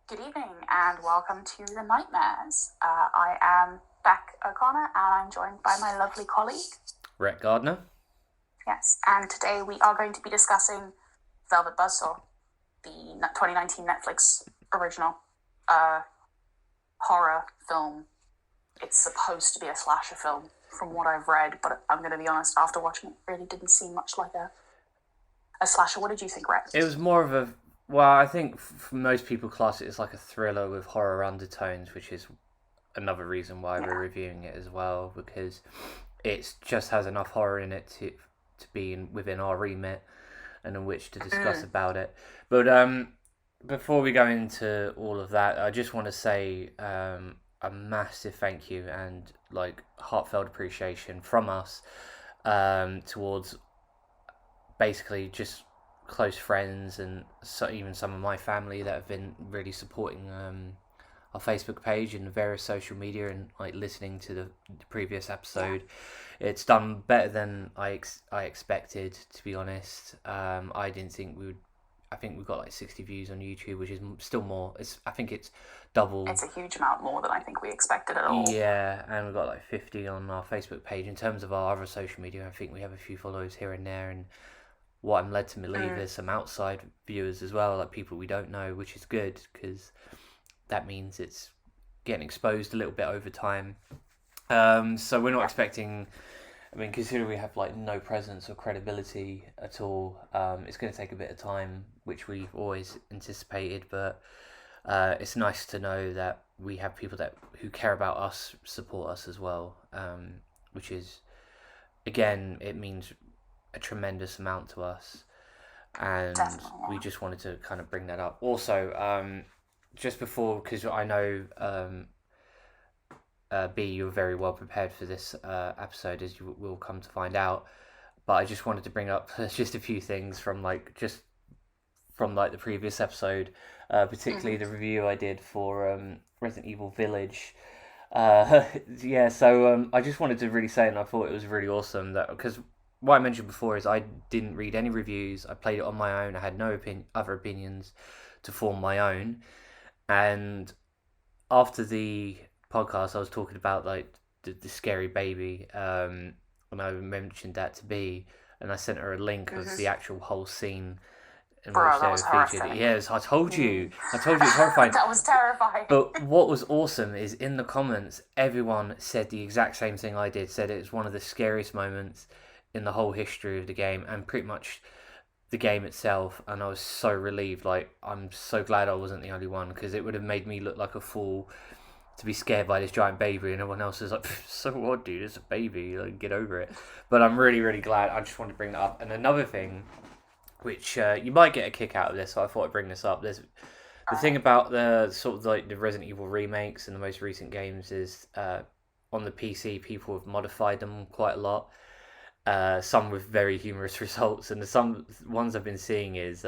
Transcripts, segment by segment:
Good evening and welcome to The Nightmares. I am Bec O'Connor and I'm joined by my lovely colleague, Rhett Gardner. Yes, and today we are going to be discussing Velvet Buzzsaw, the 2019 Netflix original horror film. It's supposed to be a slasher film from what I've read, but I'm going to be honest, after watching it, it really didn't seem much like a slasher. What did you think, Rhett? It was more of a I think for most people class it as like a thriller with horror undertones, which is another reason why we're reviewing it as well, because it just has enough horror in it to be within our remit and in which to discuss about it. But before we go into all of that, I just want to say a massive thank you and like heartfelt appreciation from us towards basically just close friends and even some of my family that have been really supporting our Facebook page and various social media and like listening to the previous episode. It's done better than I expected, to be honest. I didn't think we would. I think we've got like 60 views on YouTube, which is still more. I think it's double. It's a huge amount more than I think we expected at all. Yeah, and we've got like 50 on our Facebook page. In terms of our other social media, I think we have a few followers here and there, and what I'm led to believe there's some outside viewers as well, like people we don't know, which is good because that means it's getting exposed a little bit over time. So we're not expecting. I mean, considering we have like no presence or credibility at all, it's going to take a bit of time, which we've always anticipated. But it's nice to know that we have people who care about us support us as well, which is again, it means a tremendous amount to us, and we just wanted to kind of bring that up. Also, just before, because I know B, you're very well prepared for this episode, as you will come to find out. But I just wanted to bring up just a few things from the previous episode, particularly the review I did for Resident Evil Village. So I just wanted to really say, and I thought it was really awesome that because what I mentioned before is I didn't read any reviews. I played it on my own. I had no other opinions to form my own. And after the podcast, I was talking about like the scary baby, and I mentioned that to B, and I sent her a link of the actual whole scene in which they were featured. Yes, I told you it's horrifying. That was terrifying. But what was awesome is in the comments, everyone said the exact same thing I did. Said it was one of the scariest moments in the whole history of the game, and pretty much the game itself. And I was so relieved. Like, I'm so glad I wasn't the only one, because it would have made me look like a fool to be scared by this giant baby, and everyone else is like, so what, dude? It's a baby. Like, get over it. But I'm really, really glad. I just wanted to bring that up. And another thing, which you might get a kick out of this, so I thought I'd bring this up. There's the thing about the sort of like the Resident Evil remakes and the most recent games is on the PC, people have modified them quite a lot. Some with very humorous results, and some ones I've been seeing is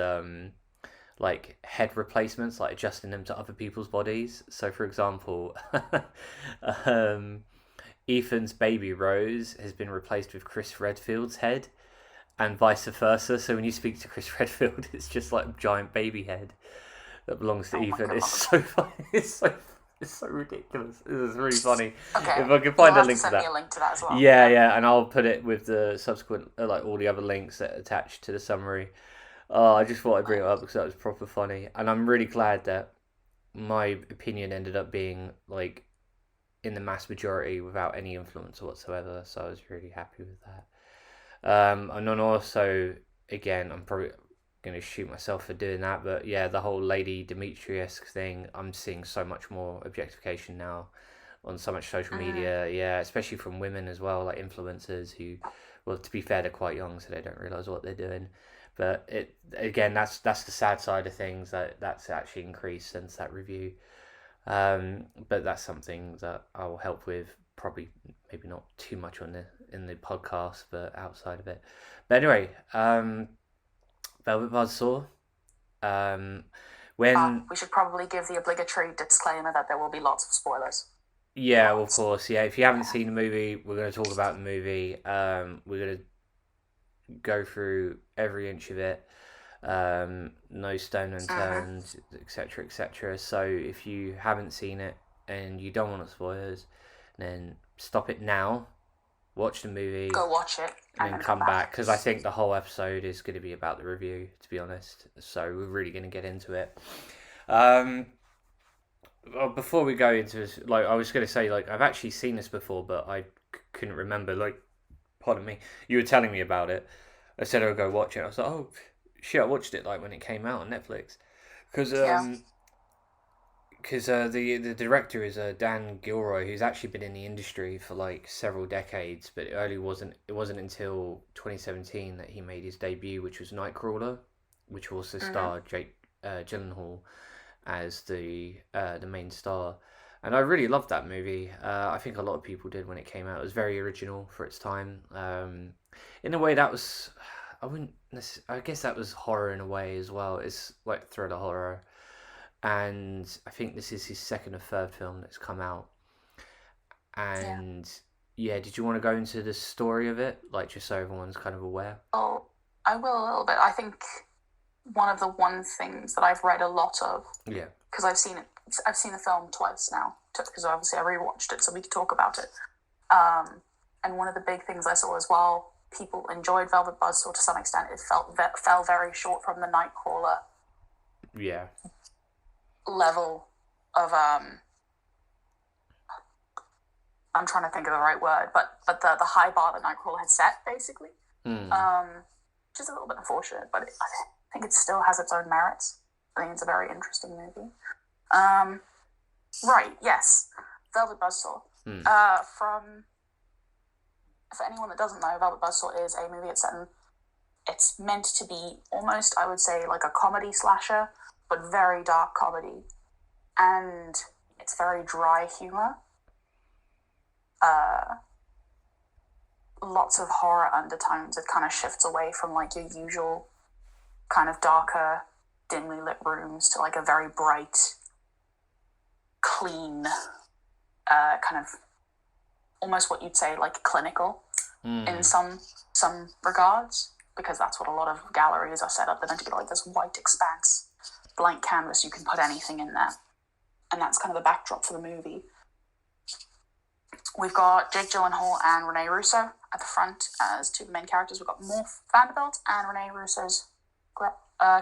like head replacements, like adjusting them to other people's bodies. So, for example, Ethan's baby Rose has been replaced with Chris Redfield's head, and vice versa. So when you speak to Chris Redfield, it's just like a giant baby head that belongs to Ethan. It's so funny. It's so ridiculous. This is really funny. Okay. If I can find a link to that. Me a link to that as well. Yeah, and I'll put it with the subsequent, like all the other links that are attached to the summary. Oh, I just thought I'd bring it up because that was proper funny, and I'm really glad that my opinion ended up being like in the mass majority without any influence whatsoever. So I was really happy with that. And then also, again, I'm probably going to shoot myself for doing that, but yeah, the whole Lady Dimitri-esque thing, I'm seeing so much more objectification now on so much social media, yeah, especially from women as well, like influencers who, well, to be fair, they're quite young, so they don't realise what they're doing. But it again, that's the sad side of things, that's actually increased since that review. But that's something that I will help with, probably maybe not too much in the podcast, but outside of it. But anyway, Velvet Buzzsaw. When we should probably give the obligatory disclaimer that there will be lots of spoilers. Yeah, well, of course. Yeah, if you haven't seen the movie, we're going to talk about the movie. We're going to go through every inch of it. No Stone Unturned, etc., etc. So if you haven't seen it and you don't want spoilers, then stop it now, watch the movie, Go watch it, and and then then come come back. back, because I think the whole episode is going to be about the review, to be honest. So we're really going to get into it. Well, before we go into this, like, I was going to say, like, I've actually seen this before, but I couldn't remember. Like, pardon me, you were telling me about it. I said I would go watch it. I was like, oh shit, I watched it like when it came out on Netflix, because Yeah. the director is Dan Gilroy, who's actually been in the industry for like several decades, but it wasn't until 2017 that he made his debut, which was Nightcrawler, which also starred Jake Gyllenhaal as the main star. And I really loved that movie. I think a lot of people did when it came out. It was very original for its time. In a way, that was, I guess that was horror in a way as well. It's like thriller horror. And I think this is his second or third film that's come out. And yeah, did you want to go into the story of it? Like, just so everyone's kind of aware? Oh, I will a little bit. I think one of the things that I've read a lot of, Yeah. because I've seen the film twice now, because obviously I rewatched it, so we could talk about it. And one of the big things I saw as well, people enjoyed Velvet Buzzsaw to some extent. It fell very short from the Nightcrawler Yeah. level of I'm trying to think of the right word, but the high bar that Nightcrawler had set, basically. Which is a little bit unfortunate, but I think it still has its own merits. I think it's a very interesting movie. Right, yes. Velvet Buzzsaw. For anyone that doesn't know, Velvet Buzzsaw is a movie it's meant to be almost, I would say, like a comedy slasher, but very dark comedy. And it's very dry humor. Lots of horror undertones. It kind of shifts away from like your usual kind of darker, dimly lit rooms to like a very bright, clean, kind of almost what you'd say like clinical in some regards, because that's what a lot of galleries are set up. They're meant to be like this white expanse, blank canvas. You can put anything in there, and that's kind of the backdrop for the movie. We've got Jake Gyllenhaal and Rene Russo at the front as two of the main characters. We've got Morph Vanderbilt, and Rene Russo's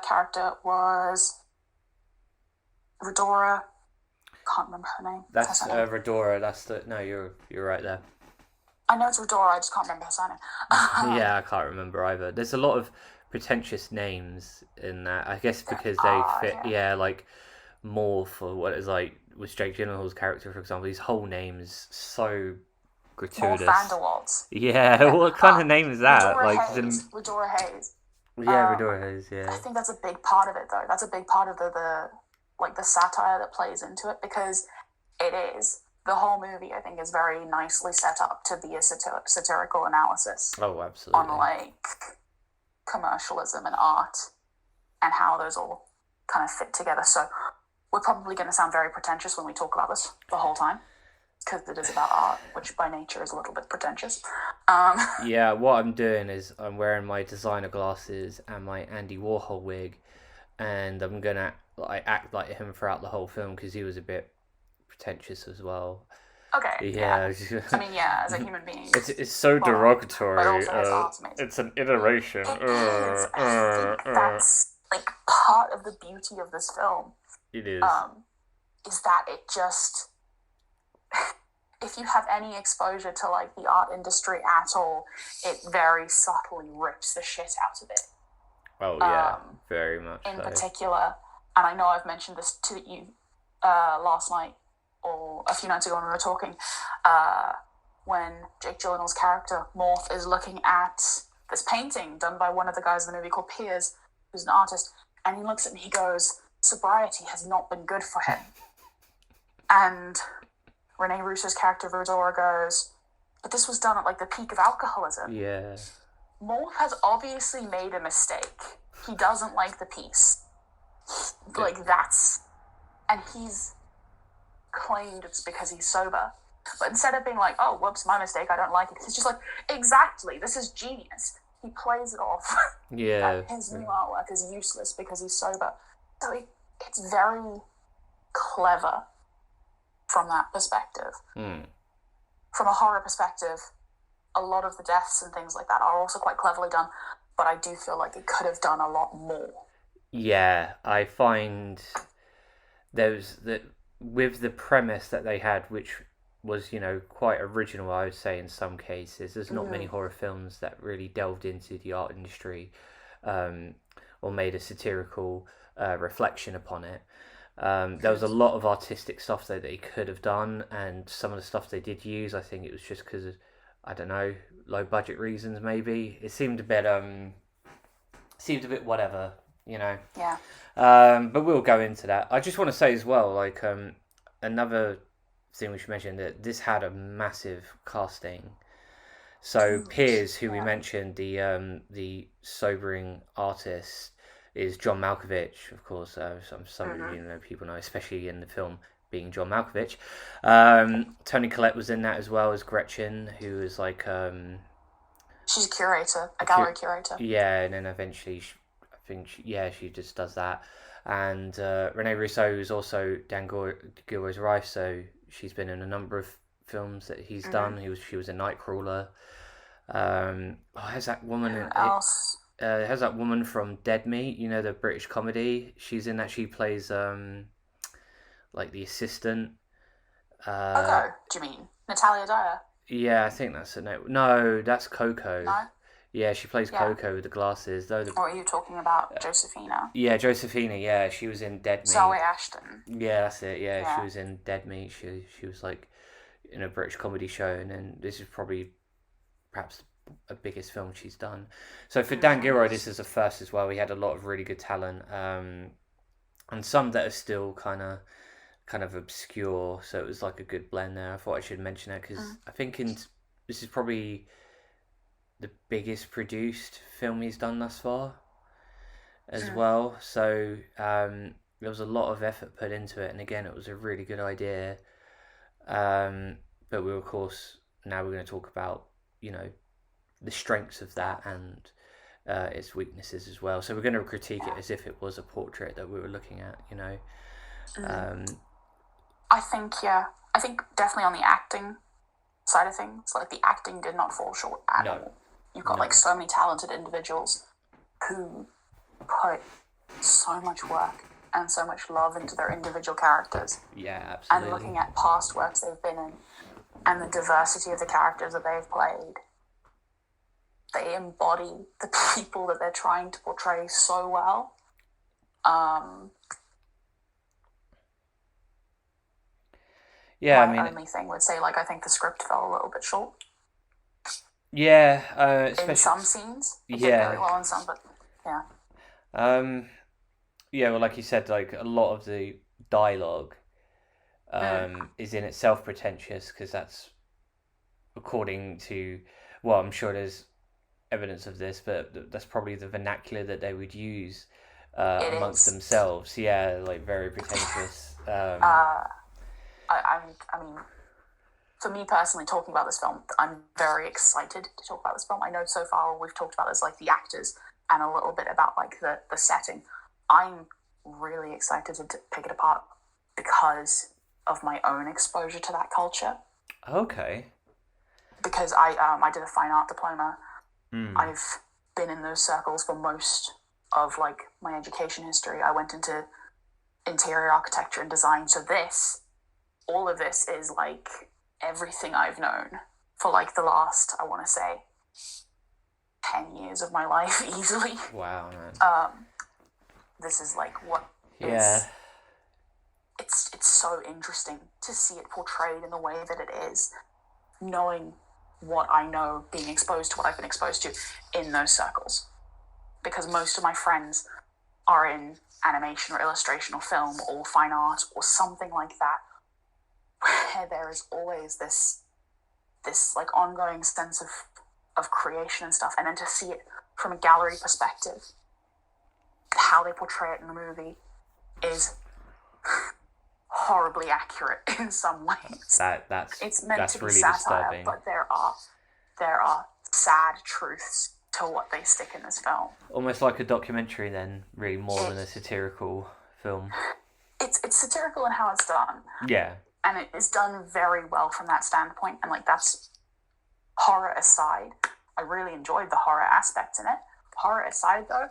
character was Redora. Can't remember her name. That's Redora. No, you're right there. I know it's Redora. I just can't remember her surname. Yeah, I can't remember either. There's a lot of pretentious names in that. I guess because they fit. Yeah, like Morph, or what is like with Jake Gyllenhaal's character, for example. His whole name is so gratuitous. Morph Vanderwalt. Yeah, what kind of name is that? Redora Hayes. Yeah, Redora Hayes. Yeah. I think that's a big part of it, though. That's a big part of the like the satire that plays into it, because it is. The whole movie, I think, is very nicely set up to be a satirical analysis. Oh, absolutely. On like commercialism and art and how those all kind of fit together. So we're probably going to sound very pretentious when we talk about this the whole time, because it is about art, which by nature is a little bit pretentious. Yeah, what I'm doing is I'm wearing my designer glasses and my Andy Warhol wig, and I'm gonna act like him throughout the whole film, because he was a bit pretentious as well. Okay. Yeah. I mean, yeah, as a human being, it's so derogatory. But also it's an iteration. It is. I think that's like part of the beauty of this film. It is. Is that it just, if you have any exposure to like the art industry at all, it very subtly rips the shit out of it. Oh yeah, very much. In particular, and I know I've mentioned this to you last night or a few nights ago when we were talking, when Jake Gyllenhaal's character Morph is looking at this painting done by one of the guys in the movie called Piers, who's an artist, and he looks at it and he goes, "Sobriety has not been good for him." And Rene Russo's character Redora goes, "But this was done at like the peak of alcoholism." Yeah. Morph has obviously made a mistake. He doesn't like the piece. Like that's, and he's claimed it's because he's sober. But instead of being like, "Oh, whoops, my mistake, I don't like it," he's just like, "Exactly, this is genius." he plays it off Yeah. that his new artwork is useless because he's sober. So it's very clever from that perspective. From a horror perspective, a lot of the deaths and things like that are also quite cleverly done, but I do feel like it could have done a lot more. Yeah, I find with the premise that they had, which was, quite original, I would say, in some cases. There's not many horror films that really delved into the art industry, or made a satirical reflection upon it. There was a lot of artistic stuff that they could have done, and some of the stuff they did use, I think it was just because of, I don't know, low budget reasons maybe. It seemed a bit whatever, Yeah. But we'll go into that. I just want to say as well, like, another thing we should mention, that this had a massive casting. So Piers, who we mentioned, the sobering artist, is John Malkovich, of course. Some of people know, especially in the film being John Malkovich. Toni Collette was in that as well as Gretchen, who was like she's a curator, a gallery curator. Yeah, and then eventually, she just does that. And Rene Russo is also Dan Gilroy's wife, so she's been in a number of films that he's done. She was a Nightcrawler. Has that woman else? Has that woman from Dead Meat, the British comedy? She's in that. She plays like the assistant. Coco, do you mean Natalia Dyer? Yeah, I think that's her name. No, that's Coco. No? Yeah, she plays Coco with the glasses. Or are you talking about Josephina? Yeah, Josephina. Yeah, she was in Dead Meat. Zoe Ashton. Yeah, that's it. Yeah, she was in Dead Meat. She was like in a British comedy show, and then this is probably perhaps the biggest film she's done. So for Dan Gilroy, this is a first as well. We had a lot of really good talent, and some that are still kind of obscure. So it was like a good blend there. I thought I should mention that because I think this is probably the biggest produced film he's done thus far as well. So there was a lot of effort put into it, and again, it was a really good idea. But we, of course, now we're going to talk about, the strengths of that and its weaknesses as well. So we're going to critique it as if it was a portrait that we were looking at, I think definitely on the acting side of things, like the acting did not fall short at all. You've got like so many talented individuals who put so much work and so much love into their individual characters. Yeah, absolutely. And looking at past works they've been in and the diversity of the characters that they've played, they embody the people that they're trying to portray so well. Yeah, my only thing would say, like, I think the script fell a little bit short. Yeah, especially in some scenes. It did very well in some, but yeah. Yeah, well, like you said, like a lot of the dialogue is in itself pretentious because that's according to, well, I'm sure there's evidence of this, but that's probably the vernacular that they would use amongst themselves. Yeah, like very pretentious. I mean, for me personally, talking about this film, I'm very excited to talk about this film. I know so far we've talked about this, like the actors and a little bit about like the setting. I'm really excited to pick it apart because of my own exposure to that culture. Okay. Because I did a fine art diploma. I've been in those circles for most of like my education history. I went into interior architecture and design. So all of this is like everything I've known for like the last, I want to say, 10 years of my life easily. Wow, man. This is like what it's so interesting to see it portrayed in the way that it is, knowing what I know, being exposed to what I've been exposed to in those circles. Because most of my friends are in animation or illustration or film or fine art or something like that, where there is always this like ongoing sense of creation and stuff, and then to see it from a gallery perspective, how they portray it in the movie is horribly accurate in some ways. That's it's meant to be really satire, disturbing. but there are sad truths to what they stick in this film. Almost like a documentary then, really, more than a satirical film. It's satirical in how it's done. Yeah. And it is done very well from that standpoint. And like, that's horror aside. I really enjoyed the horror aspect in it. Horror aside though,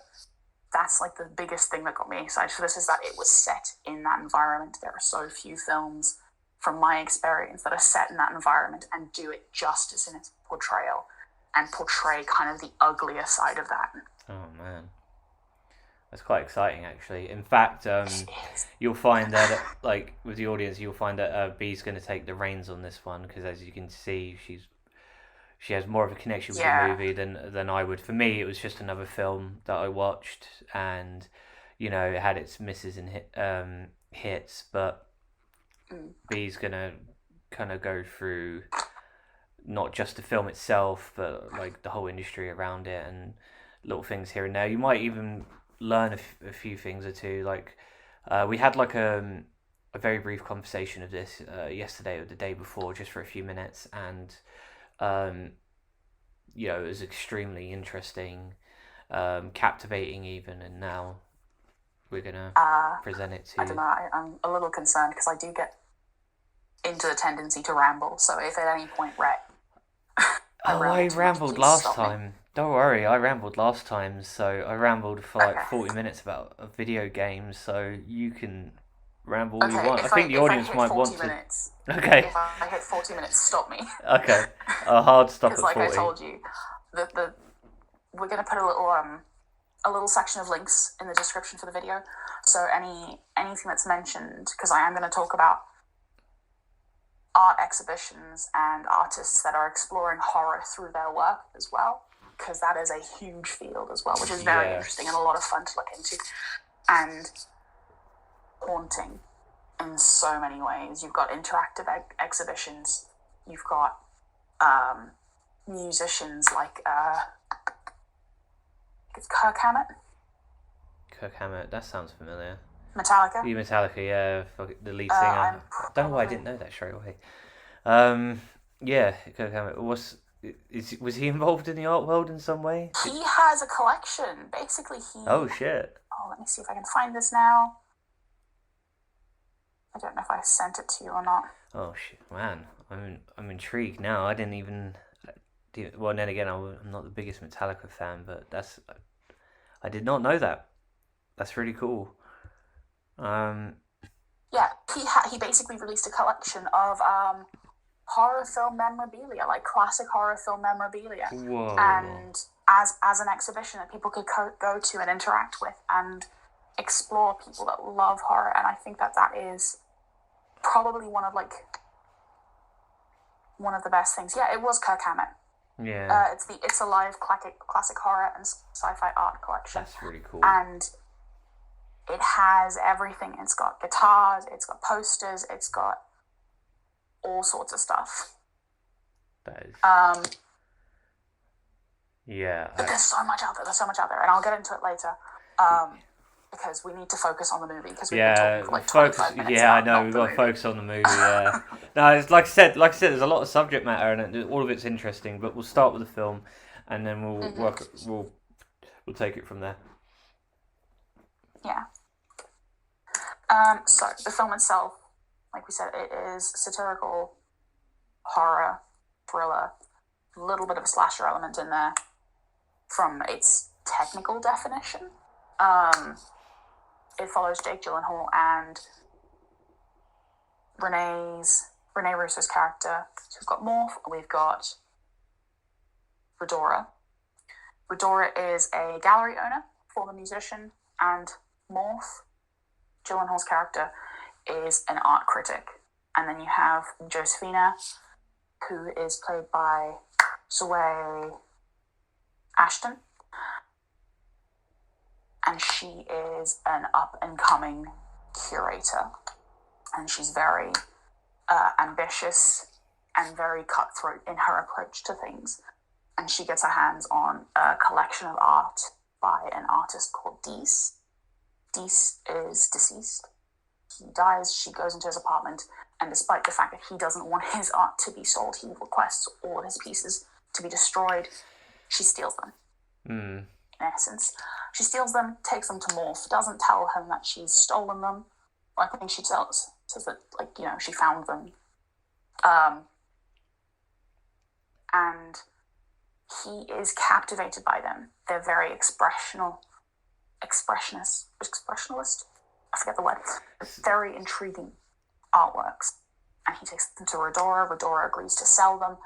that's like the biggest thing that got me excited for this, is that it was set in that environment. There are so few films from my experience that are set in that environment and do it justice in its portrayal and portray kind of the uglier side of that. Oh man, that's quite exciting actually. In fact, you'll find that like with the audience, you'll find that Bee's going to take the reins on this one, because as you can see, she has more of a connection with the movie than I would. For me, it was just another film that I watched, and you know, it had its misses and hits, but Bee's gonna kind of go through not just the film itself, but like the whole industry around it and little things here and there. You might even learn a few things or two. Like we had like a very brief conversation of this yesterday or the day before, just for a few minutes, and you know, it was extremely interesting, captivating even, and now we're gonna present it to. I don't know. I'm a little concerned because I do get into the tendency to ramble. So if at any point, Rhett, I rambled last time. Don't worry, I rambled last time. So I rambled for like 40 minutes about a video game. So you can ramble all you want. I think the audience might want to. Okay. If I hit 40 minutes, stop me. Okay. A hard stop at 40. Because like I told you, we're gonna put a little section of links in the description for the video. So anything that's mentioned, because I am going to talk about art exhibitions and artists that are exploring horror through their work as well, because that is a huge field as well, which is very interesting and a lot of fun to look into, and haunting in so many ways. You've got interactive exhibitions, you've got musicians like it's Kirk Hammett. Kirk Hammett, that sounds familiar. Metallica. Metallica, yeah, the lead singer. I don't know why I didn't know that straight away. Yeah, Kirk Hammett. Was he involved in the art world in some way? He has a collection. Basically, Oh shit. Oh, let me see if I can find this now. I don't know if I sent it to you or not. Oh shit, man! I'm intrigued now. I didn't even. Well, then again, I'm not the biggest Metallica fan, but I did not know that. That's really cool. Yeah, he basically released a collection of horror film memorabilia, like classic horror film memorabilia. Whoa. And as an exhibition that people could go to and interact with and explore, people that love horror. And I think that is probably one of the best things. Yeah, it was Kirk Hammett. Yeah. It's a live classic horror and sci-fi art collection. That's really cool. And it has everything. It's got guitars, it's got posters, it's got all sorts of stuff. That is. Yeah. But there's so much out there, and I'll get into it later. Because we need to focus on the movie, because we've been talking for like 25 minutes. Yeah, I know, we've got to focus on the movie, yeah. No, it's like I said, there's a lot of subject matter, and all of it's interesting, but we'll start with the film, and then we'll take it from there. Yeah. So the film itself, like we said, it is satirical horror, thriller, a little bit of a slasher element in there from its technical definition. It follows Jake Gyllenhaal and Rene Russo's character. So we've got Morph, we've got Redora. Redora is a gallery owner, former musician, and Morph, Gyllenhaal's character, is an art critic. And then you have Josephina, who is played by Zoe Ashton. And she is an up-and-coming curator. And she's very ambitious and very cutthroat in her approach to things. And she gets her hands on a collection of art by an artist called Deese. Deese is deceased. He dies, she goes into his apartment, and despite the fact that he doesn't want his art to be sold, he requests all of his pieces to be destroyed. She steals them. Hmm. in essence. She steals them, takes them to Morph, doesn't tell him that she's stolen them. I think she says that, like, you know, she found them. And he is captivated by them. They're very expressionist. I forget the word. Very intriguing artworks. And he takes them to Redora. Redora agrees to sell them.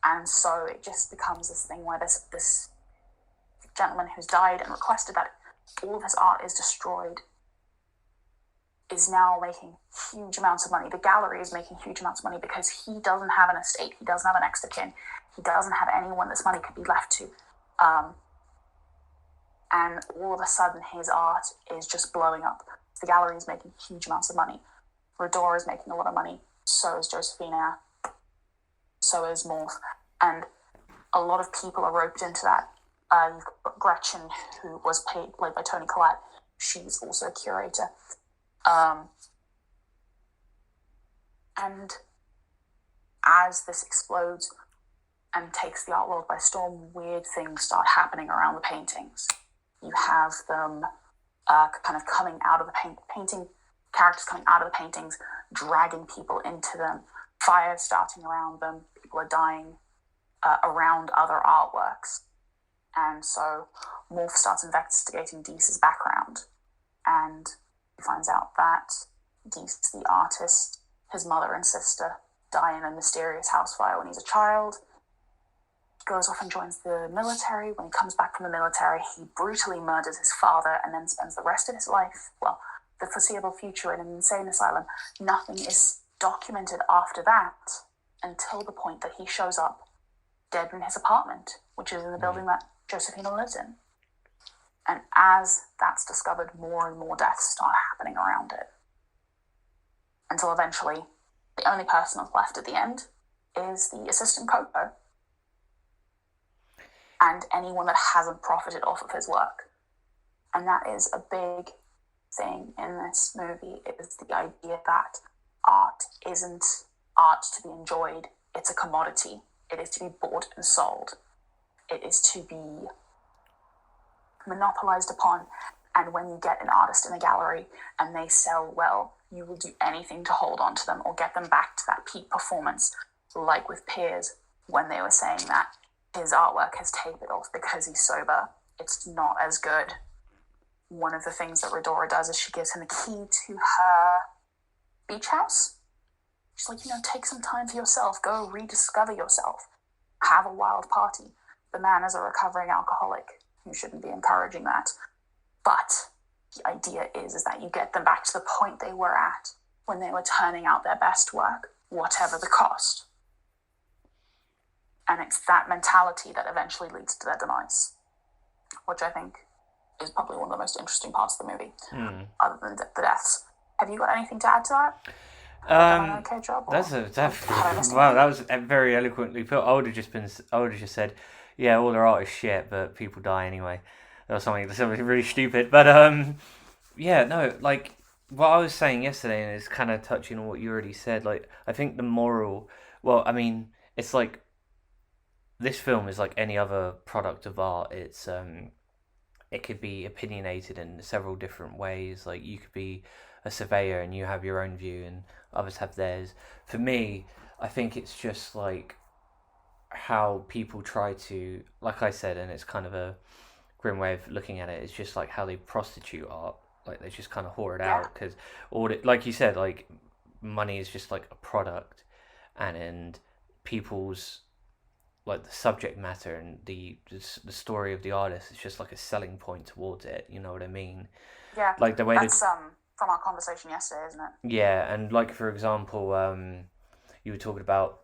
And so it just becomes this thing where this gentleman who's died and requested that all of his art is destroyed is now making huge amounts of money. The gallery is making huge amounts of money because he doesn't have an estate. He doesn't have an next of kin. He doesn't have anyone this money could be left to. And all of a sudden, his art is just blowing up. The gallery is making huge amounts of money. Redora is making a lot of money. So is Josephina. So is Morph. And a lot of people are roped into that. You've got Gretchen, who was played by Toni Collette. She's also a curator. And as this explodes and takes the art world by storm, weird things start happening around the paintings. You have them kind of coming out of the painting, characters coming out of the paintings, dragging people into them, fire starting around them, people are dying around other artworks. And so Morph starts investigating Deese's background, and he finds out that Deese, the artist, his mother and sister die in a mysterious house fire when he's a child. He goes off and joins the military. When he comes back from the military, he brutally murders his father and then spends the rest of his life, well, the foreseeable future, in an insane asylum. Nothing is documented after that until the point that he shows up dead in his apartment, which is in the building that Josephina lives in. And as that's discovered, more and more deaths start happening around it. Until eventually, the only person that's left at the end is the assistant Coco. And anyone that hasn't profited off of his work. And that is a big thing in this movie, is the idea that art isn't art to be enjoyed, it's a commodity. It is to be bought and sold. It is to be monopolized upon. And when you get an artist in a gallery and they sell well, you will do anything to hold on to them or get them back to that peak performance, like with Piers, when they were saying that his artwork has tapered off because he's sober. It's not as good. One of the things that Redora does is she gives him a key to her beach house. She's like, take some time for yourself. Go rediscover yourself. Have a wild party. The man is a recovering alcoholic. You shouldn't be encouraging that. But the idea is that you get them back to the point they were at when they were turning out their best work, whatever the cost. And it's that mentality that eventually leads to their demise, which I think is probably one of the most interesting parts of the movie, other than the deaths. Have you got anything to add to that? Okay job, wow, that was very eloquently put. I would have just said, yeah, all their art is shit, but people die anyway, or something really stupid. But yeah, no, like what I was saying yesterday, and it's kind of touching on what you already said. Like, I think the moral, well, I mean, it's like this film is like any other product of art. It's it could be opinionated in several different ways. Like, you could be a surveyor and you have your own view and others have theirs. For me, I think it's just like how people try to, like I said, and it's kind of a grim way of looking at it, it's just like how they prostitute art. Like, they just kind of whore it out because like you said, like, money is just like a product, and people's, like, the subject matter and the story of the artist is just like a selling point towards it. You know what I mean? Yeah. Like the way that's from our conversation yesterday, isn't it? Yeah, and like, for example, you were talking about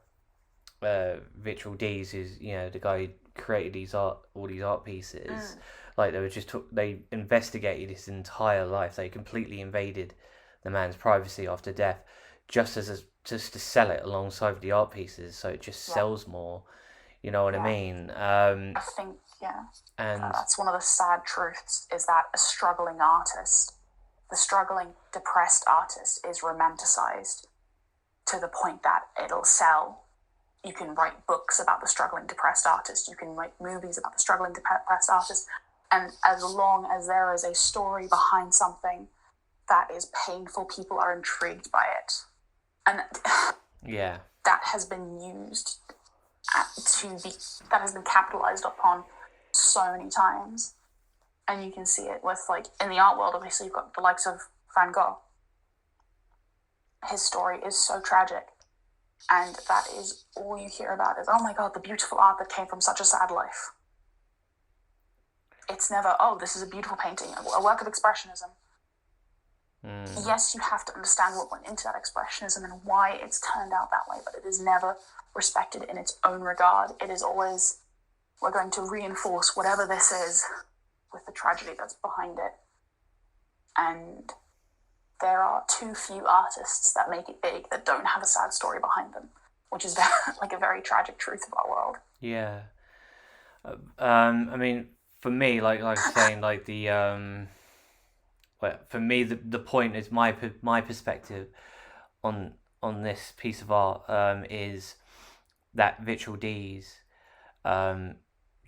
Virtual D's, who's, the guy who created all these art pieces. Like, they investigated his entire life. They completely invaded the man's privacy after death, just to sell it alongside the art pieces, so it just sells more. You know what I mean? I think, and that's one of the sad truths, is that a struggling artist, the struggling, depressed artist, is romanticized to the point that it'll sell, You can write books about the struggling depressed artist. You can write movies about the struggling depressed artist. And as long as there is a story behind something that is painful, people are intrigued by it. And Yeah. that has been used that has been capitalized upon so many times. And you can see it with, like, in the art world, obviously, you've got the likes of Van Gogh. His story is so tragic. And that is all you hear about is, oh my God, the beautiful art that came from such a sad life. It's never, oh, this is a beautiful painting, a work of expressionism. Yes, you have to understand what went into that expressionism and why it's turned out that way, but it is never respected in its own regard. It is always, we're going to reinforce whatever this is with the tragedy that's behind it. And there are too few artists that make it big that don't have a sad story behind them, which is like a very tragic truth of our world. Yeah. I mean, for me, like I was saying, like for me, the point is my perspective on this piece of art is that Virtual D's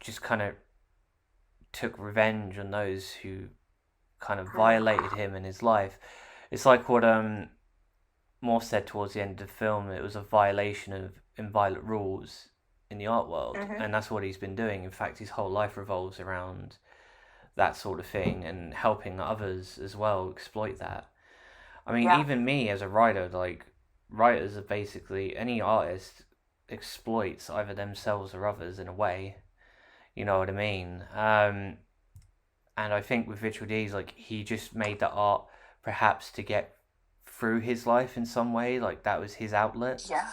just kind of took revenge on those who kind of violated him in his life. It's like what Moore said towards the end of the film. It was a violation of inviolate rules in the art world, and that's what he's been doing. In fact, his whole life revolves around that sort of thing and helping others as well exploit that. I mean, even me as a writer, like, writers are basically, any artist exploits either themselves or others in a way. You know what I mean? And I think with Virtual D's, like, he just made that art perhaps to get through his life in some way. Like, that was his outlet. Yeah.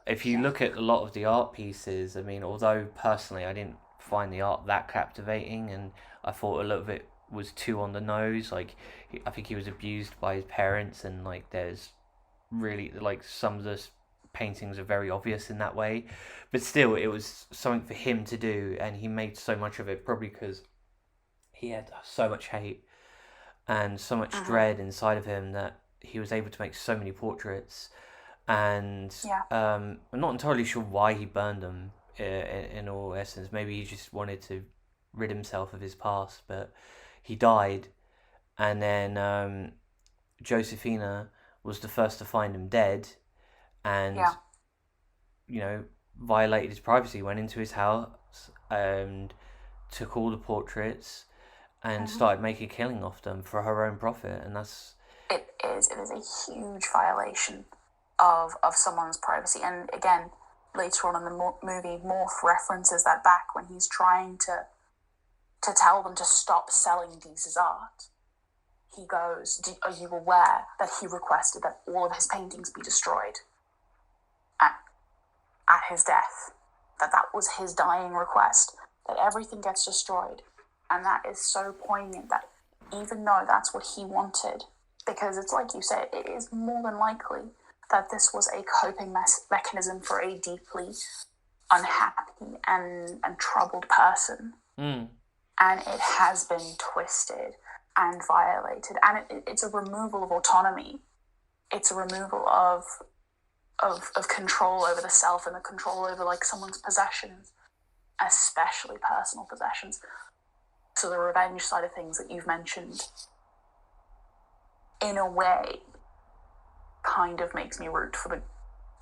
If you look at a lot of the art pieces, I mean, although personally I didn't find the art that captivating, and I thought a lot of it was too on the nose. Like, I think he was abused by his parents, and like there's really, like, some of the paintings are very obvious in that way, but still it was something for him to do, and he made so much of it probably because he had so much hate and so much dread inside of him that he was able to make so many portraits. And I'm not entirely sure why he burned them, in all essence. Maybe he just wanted to rid himself of his past, but he died, and then Josephina was the first to find him dead, and you know, violated his privacy, went into his house and took all the portraits and started making a killing off them for her own profit. And that's it is a huge violation of someone's privacy. And again, later on in the movie, Morph references that back when he's trying to tell them to stop selling Deese's art. He goes, are you aware that he requested that all of his paintings be destroyed at his death? That was his dying request, that everything gets destroyed. And that is so poignant, that even though that's what he wanted, because it's like you said, it is more than likely that this was a coping mechanism for a deeply unhappy and troubled person. And it has been twisted and violated. And it's a removal of autonomy. It's a removal of control over the self and the control over, like, someone's possessions, especially personal possessions. So the revenge side of things that you've mentioned, in a way, kind of makes me root for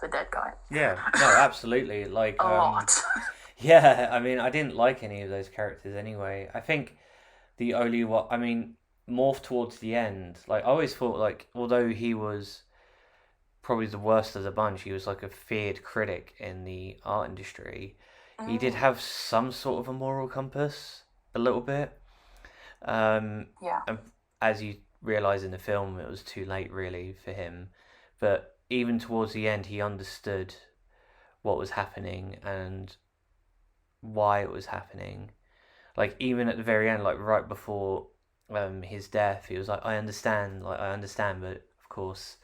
the dead guy. Yeah, no, absolutely. Like, a lot. Yeah, I mean, I didn't like any of those characters anyway. I think the only one, I mean, Morph towards the end, like, I always thought, like, although he was probably the worst of the bunch, he was like a feared critic in the art industry. He did have some sort of a moral compass, a little bit. And as you realise in the film, it was too late, really, for him. But even towards the end, he understood what was happening and why it was happening. Like, even at the very end, like right before his death, he was like, I understand, but of course,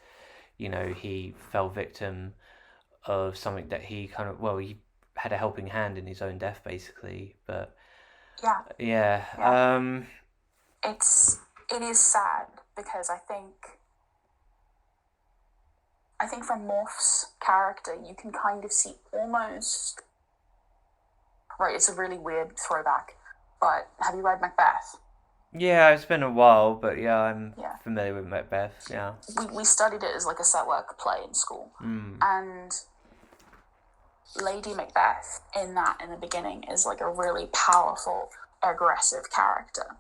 you know, he fell victim of something that he kind of, well, he had a helping hand in his own death, basically. But it is sad, because I think I think from Morph's character, you can kind of see almost. Right, it's a really weird throwback, but have you read Macbeth? Yeah, it's been a while, but yeah, I'm Yeah. familiar with Macbeth. Yeah. We studied it as like a set work play in school. And Lady Macbeth in the beginning is like a really powerful, aggressive character.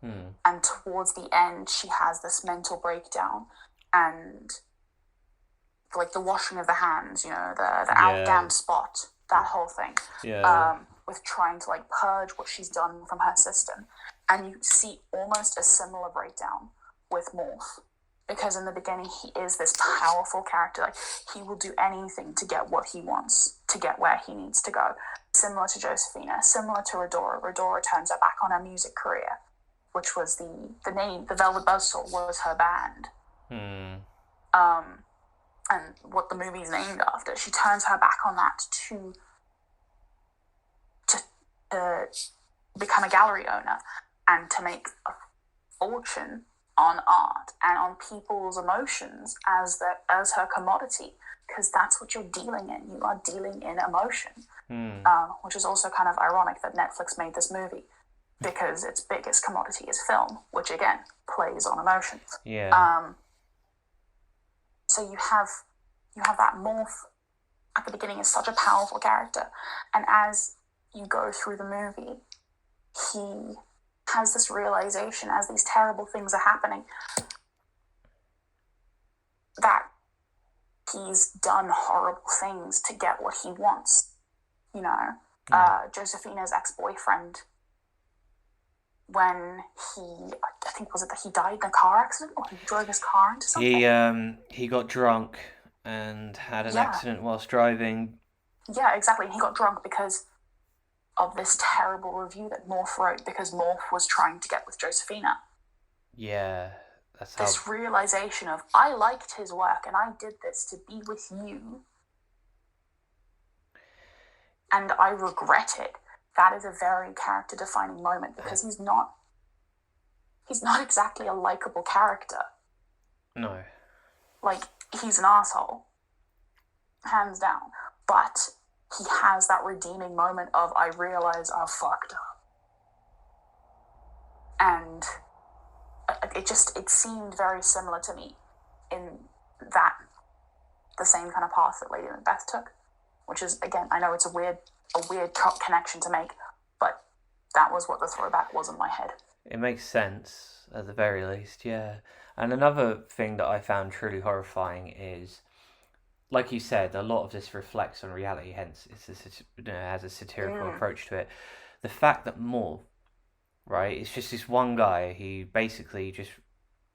And towards the end, she has this mental breakdown and like the washing of the hands, the outgam spot, that whole thing. Yeah. With trying to like purge what she's done from her system. And you see almost a similar breakdown with Morph. Because in the beginning, he is this powerful character. Like, he will do anything to get what he wants, to get where he needs to go. Similar to Josephina, similar to Redora. Redora turns her back on her music career, which was the name, the Velvet Buzzsaw was her band. And what the movie's named after. She turns her back on that to become a gallery owner and to make a fortune on art and on people's emotions as her commodity, because that's what you're dealing in. You are dealing in emotion, which is also kind of ironic that Netflix made this movie because its biggest commodity is film, which again plays on emotions. Yeah. So you have that Morph at the beginning is such a powerful character, and as you go through the movie, he has this realization as these terrible things are happening that he's done horrible things to get what he wants. Josephina's ex-boyfriend, when I think was it that he died in a car accident or he drove his car into something? He got drunk and had an accident whilst driving. Yeah, exactly. He got drunk because of this terrible review that Morph wrote, because Morph was trying to get with Josephina. Yeah, that's how... This realization of, I liked his work and I did this to be with you, and I regret it. That is a very character-defining moment, because he's not exactly a likable character. No. Like, he's an asshole, hands down. But he has that redeeming moment of, I realize I've fucked up. And it seemed very similar to me in that, the same kind of path that Lady Macbeth took, which is, again, I know it's a weird connection to make, but that was what the throwback was in my head. It makes sense, at the very least, yeah. And another thing that I found truly horrifying is, like you said, a lot of this reflects on reality, hence it has a satirical approach to it. The fact that Morph, right, it's just this one guy, he basically just,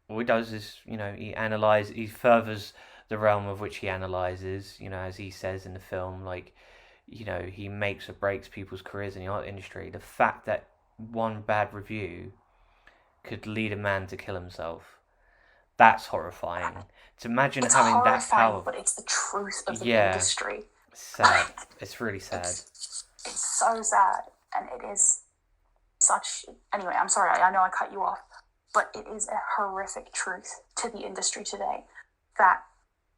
all he does is, he furthers the realm of which he analyzes, as he says in the film, like, he makes or breaks people's careers in the art industry. The fact that one bad review could lead a man to kill himself, that's horrifying. To imagine it's having that power. But it's the truth of the industry. It's sad. It's really sad. It's so sad, and it is such... Anyway, I'm sorry, I know I cut you off, but it is a horrific truth to the industry today that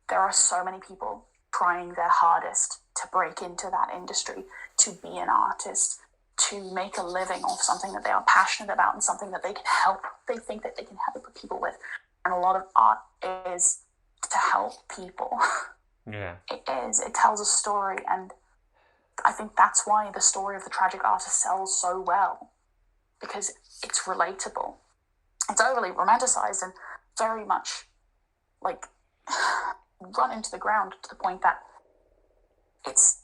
there are so many people trying their hardest to break into that industry, to be an artist, to make a living off something that they are passionate about and something that they think that they can help people with. And a lot of art is to help people. Yeah. It is. It tells a story, and I think that's why the story of the tragic artist sells so well, because it's relatable. It's overly romanticized and very much like run into the ground to the point that it's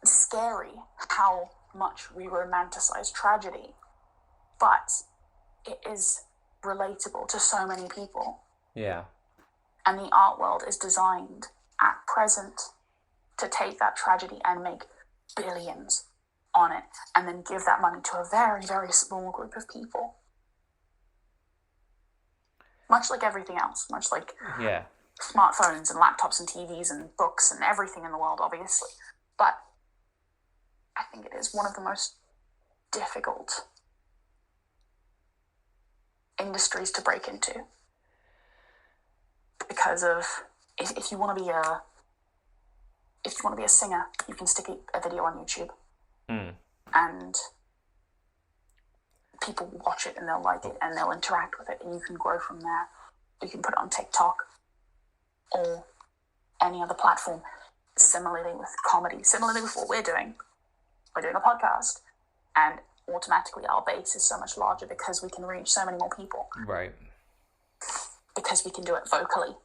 scary how much we romanticize tragedy, but it is relatable to so many people. Yeah. And the art world is designed at present to take that tragedy and make billions on it, and then give that money to a very, very small group of people. Much like everything else, much like smartphones and laptops and TVs and books and everything in the world, obviously. But I think it is one of the most difficult industries to break into, because of if you want to be a singer, you can stick a video on YouTube, and people will watch it and they'll like it and they'll interact with it, and you can grow from there. You can put it on TikTok or any other platform. Similarly with comedy, similarly with what we're doing a podcast, and automatically our base is so much larger because we can reach so many more people. Right. Because we can do it vocally.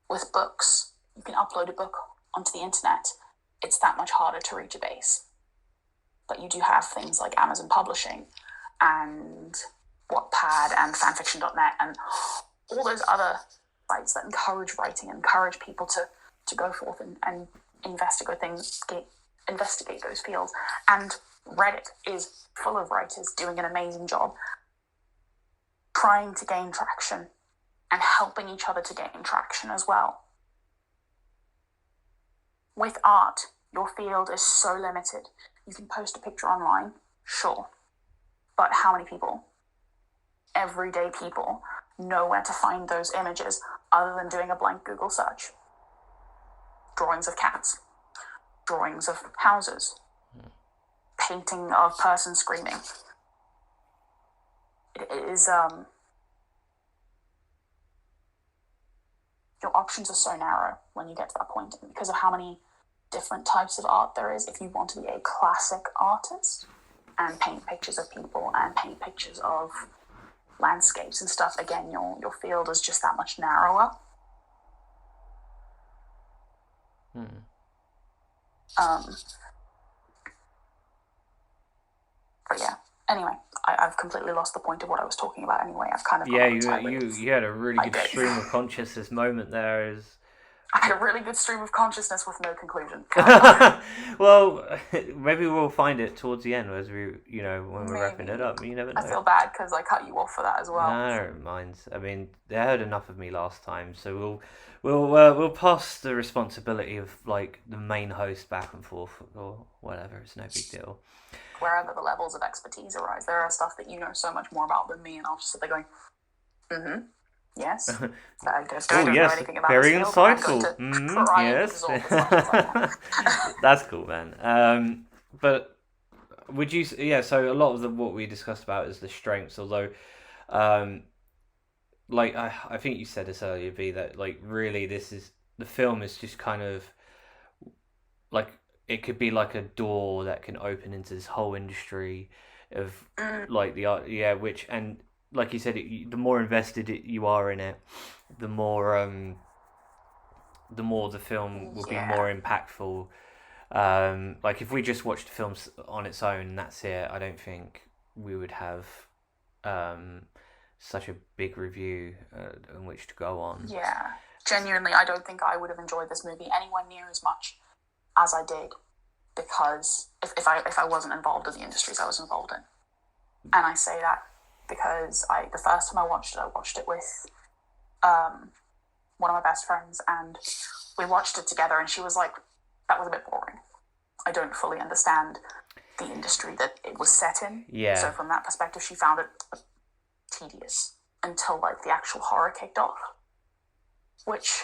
With books, you can upload a book onto the internet. It's that much harder to reach a base. But you do have things like Amazon Publishing and Wattpad and fanfiction.net and all those other sites that encourage writing, encourage people to go forth and investigate those fields. And Reddit is full of writers doing an amazing job trying to gain traction and helping each other to gain traction as well. With art, your field is so limited. You can post a picture online, sure, but how many people, everyday people, know where to find those images other than doing a blank Google search? Drawings of cats, drawings of houses, painting of person screaming. It is, your options are so narrow when you get to that point because of how many different types of art there is. If you want to be a classic artist and paint pictures of people and paint pictures of landscapes and stuff, again, your field is just that much narrower. But yeah, anyway, I've completely lost the point of what I was talking about anyway. I've kind of you had a really good stream of consciousness moment there. I had a really good stream of consciousness with no conclusion. Well, maybe we'll find it towards the end as when we're wrapping it up. You never know. I feel bad because I cut you off for that as well. No, I don't mind. I mean, they heard enough of me last time, so we'll pass the responsibility of like the main host back and forth or whatever. It's no big deal. Wherever the levels of expertise arise, there are stuff that you know so much more about than me, and I'll just sit there going, yes. So I don't know anything about very this insightful. Yes. That's cool, man. But would you? Yeah. So a lot of what we discussed about is the strengths. Although, like I think you said this earlier, V, that like really the film is just kind of like it could be like a door that can open into this whole industry of like the art. Yeah, which and. Like you said, the more invested you are in it, the more the film will be more impactful. Like if we just watched the film on its own and that's it, I don't think we would have such a big review in which to go on. Yeah, genuinely, I don't think I would have enjoyed this movie anywhere near as much as I did, because if I wasn't involved in the industries I was involved in, and I say that because the first time I watched it with one of my best friends, and we watched it together, and she was like, that was a bit boring. I don't fully understand the industry that it was set in. Yeah. So from that perspective, she found it tedious until like the actual horror kicked off, which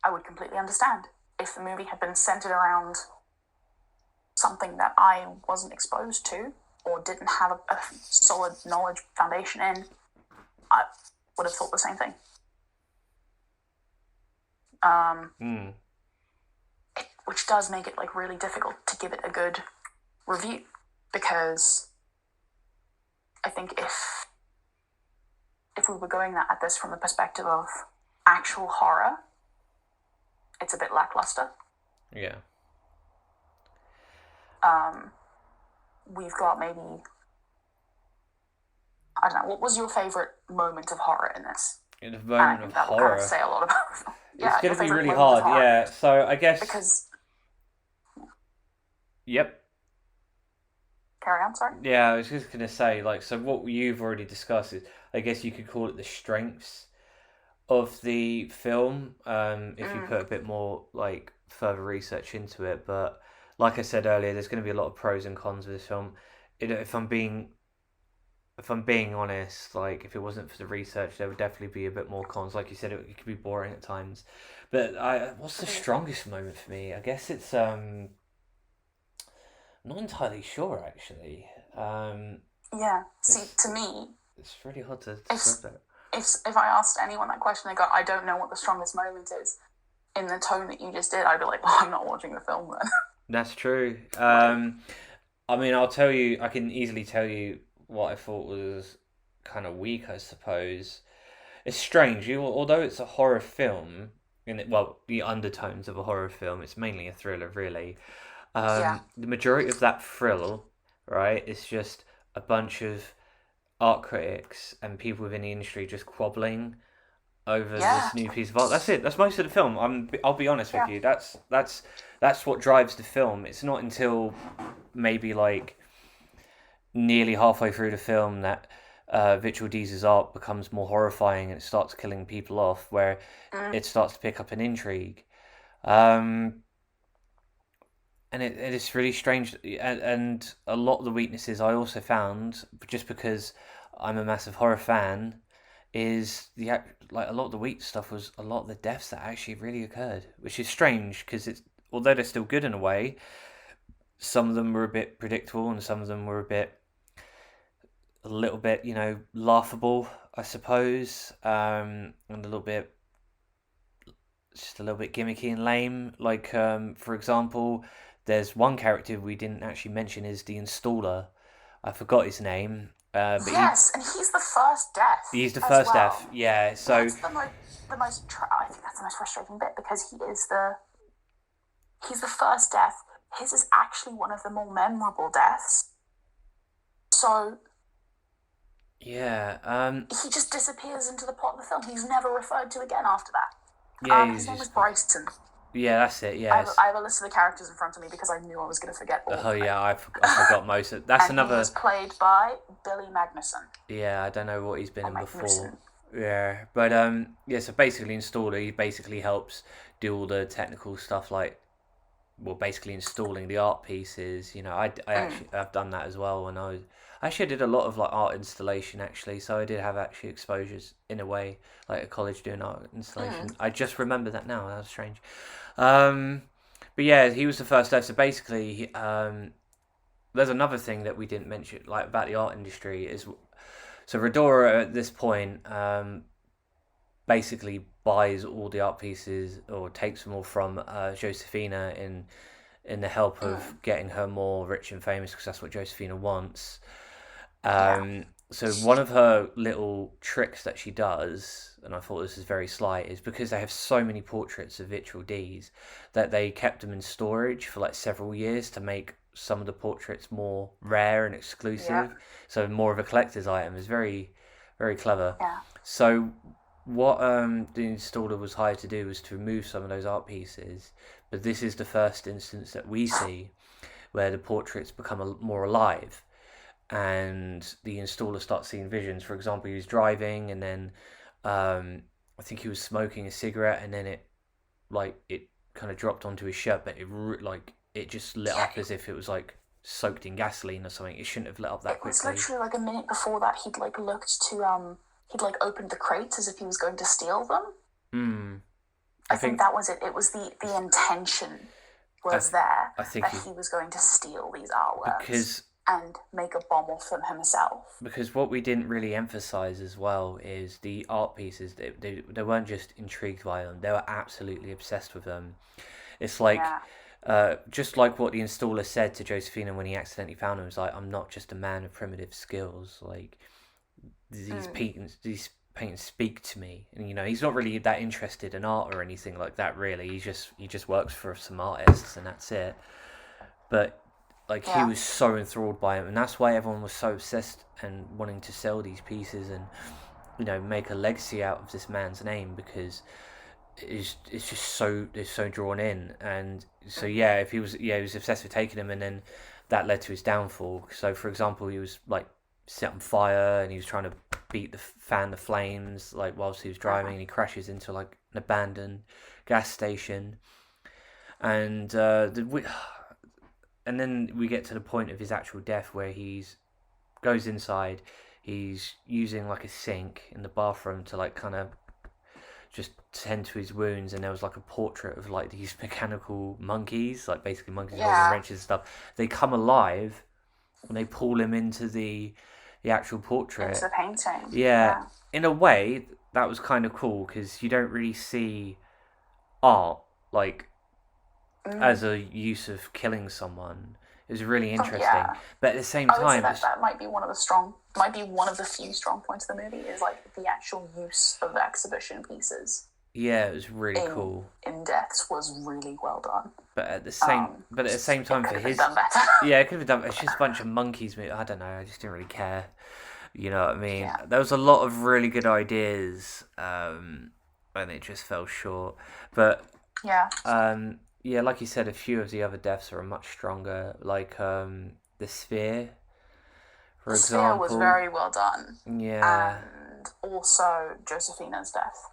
I would completely understand if the movie had been centered around something that I wasn't exposed to or didn't have a solid knowledge foundation in. I would have thought the same thing. Which does make it like really difficult to give it a good review, because I think if we were going at this from the perspective of actual horror, it's a bit lackluster. Yeah. We've got maybe, I don't know, what was your favourite moment of horror in this? In a moment of horror? Kind of say a lot about it. Yeah, it's going to be really hard, yeah. So I guess... Because... Yep. Carry on, sorry? Yeah, I was just going to say, like, so what you've already discussed is, I guess you could call it the strengths of the film, if you put a bit more, like, further research into it, but... Like I said earlier, there's going to be a lot of pros and cons with this film. If I'm being if I'm being honest, like if it wasn't for the research, there would definitely be a bit more cons. Like you said, it could be boring at times. But what's the strongest moment for me? I guess it's not entirely sure actually. Yeah. See, It's to me, it's really hard to if describe that. if I asked anyone that question, they go, I don't know what the strongest moment is. In the tone that you just did, I'd be like, oh, I'm not watching the film then. That's true. Like, I mean, I'll tell you. I can easily tell you what I thought was kind of weak. I suppose it's strange. Although it's a horror film, well, the undertones of a horror film, it's mainly a thriller, really. yeah, The majority of that thrill, right, is just a bunch of art critics and people within the industry just quabbling over yeah, this new piece of art. That's it. That's most of the film. I'll be honest with yeah, you. That's what drives the film. It's not until maybe like nearly halfway through the film that Virtual D's art becomes more horrifying and it starts killing people off, where mm, it starts to pick up an intrigue. Um, and it is really strange, and a lot of the weaknesses I also found, just because I'm a massive horror fan, is like a lot of the weak stuff was a lot of the deaths that actually really occurred, which is strange because it's although they're still good in a way, some of them were a bit predictable and some of them were a little bit laughable, I suppose, and a little bit just a little bit gimmicky and lame. Like for example, there's one character we didn't actually mention is the installer. I forgot his name, but yes, and he's the first death he's the as first well. death. Yeah, so That's I think that's the most frustrating bit because he's the first death. His is actually one of the more memorable deaths. So yeah, he just disappears into the plot of the film. He's never referred to again after that. yeah, His he's name was just Bryson. yeah, that's it. Yes. I have a list of the characters in front of me because I knew I was going to forget all of Oh them. yeah, I forgot most of. That's And he another. was played by Billy Magnuson. Yeah, I don't know what he's been Or in before. Magnuson. Yeah, but yeah. So basically, installer he basically helps do all the technical stuff, like well, basically installing the art pieces. I Mm. actually I've done that as well when I was. Actually, I did a lot of like art installation actually, so I did have actually exposures in a way, like at college doing art Mm. installation. I just remember that now. That was strange. Um, but yeah, he was the first dev. So basically, there's another thing that we didn't mention, like about the art industry, is so Redora at this point basically buys all the art pieces or takes them all from Josefina in the help Mm. of getting her more rich and famous because that's what Josefina wants. Yeah. So one of her little tricks that she does, and I thought this is very sly, is because they have so many portraits of Virtual D's that they kept them in storage for like several years to make some of the portraits more rare and Yeah. exclusive. So more of a collector's item is very, very clever. Yeah. So what the installer was hired to do was to remove some of those art pieces, but this is the first instance that we see where the portraits become more alive and the installer starts seeing visions. For example, he was driving and then I think he was smoking a cigarette and then it kind of dropped onto his shirt, but it just lit Yeah. up as if it was like soaked in gasoline or something. It shouldn't have lit up that It was quickly. literally like a minute before that he'd like looked to he'd like opened the crates as if he was going to steal them. Hmm. I think that was it. It was the intention was there I think that he was going to steal these artworks because and make a bomb off them himself. because what we didn't really emphasize as well is the art pieces. They weren't just intrigued by them; they were absolutely obsessed with them. It's like Yeah. just like what the installer said to Josephina when he accidentally found him. It's like, I'm not just a man of primitive skills. Like these paintings speak to me, and he's not really that interested in art or anything like that. Really, he just works for some artists, and that's it. But like he Yeah. was so enthralled by him, and that's why everyone was so obsessed and wanting to sell these pieces and make a legacy out of this man's name because it's just they're so drawn in. And so yeah, if he was obsessed with taking them, and then that led to his downfall. So for example, he was like set on fire and he was trying to fan the flames like whilst he was driving, and he crashes into like an abandoned gas station. And and then we get to the point of his actual death where he's goes inside, he's using like a sink in the bathroom to like kind of just tend to his wounds, and there was like a portrait of like these mechanical monkeys, like basically monkeys holding wrenches and stuff. They come alive and they pull him into the actual portrait. Into the painting. Yeah. In a way, that was kind of cool because you don't really see art like as a use of killing someone. It was really interesting, but at the same time, that might be one of the few strong points of the movie is like the actual use of the exhibition pieces. Yeah, it was really cool. In deaths was really well done. But at the same time, for his done better. Yeah, it could have been done. It's just a bunch of monkeys. I don't know. I just didn't really care. You know what I mean? Yeah. There was a lot of really good ideas, and it just fell short. But yeah, like you said, a few of the other deaths are much stronger. Like the sphere, for example. The sphere was very well done. Yeah. And also Josephina's death.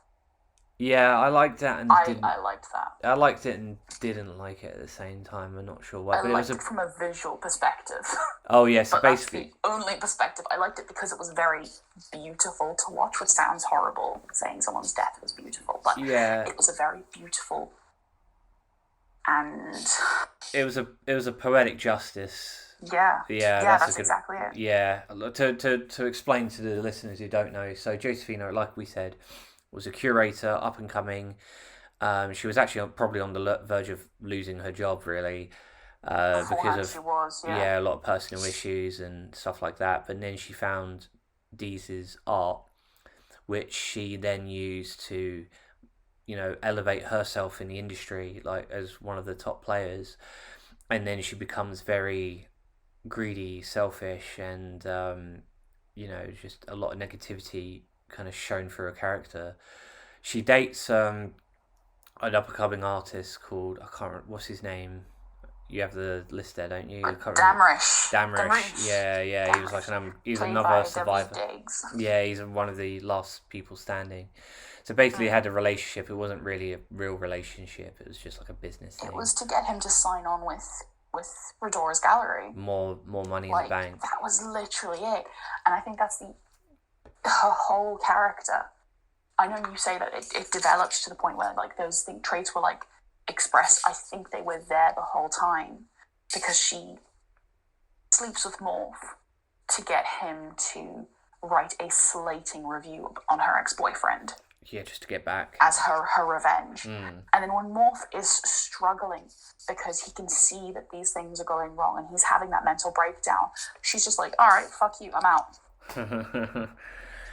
Yeah, I liked that and I liked that. I liked it and didn't like it at the same time. I'm not sure why. I liked it from a visual perspective. Oh yes, but basically. That's the only perspective. I liked it because it was very beautiful to watch, which sounds horrible saying someone's death was beautiful, but it was a very beautiful and it was a poetic justice. Yeah, that's exactly it. Yeah, to explain to the listeners who don't know, so Josephina, like we said, was a curator, up and coming. She was actually probably on the verge of losing her job, really, because of a lot of personal issues and stuff like that. But then she found Deeze's art, which she then used to, elevate herself in the industry, like as one of the top players. And then she becomes very greedy, selfish, and just a lot of negativity kind of shown through her character. She dates an up-and-coming artist called, I can't remember, what's his name? You have the list there, don't you? Damrish. Yeah. He was like he's another survivor. Yeah, he's one of the last people standing. So basically, he had a relationship. It wasn't really a real relationship. It was just like a business thing. It was to get him to sign on with Redora's gallery. More money in the bank. That was literally it, and I think that's her whole character. I know you say that it developed to the point where like those traits were like expressed. I think they were there the whole time because she sleeps with Morph to get him to write a slating review on her ex-boyfriend. Yeah, just to get back. As her revenge. And then when Morph is struggling because he can see that these things are going wrong and he's having that mental breakdown, she's just like, all right, fuck you, I'm out.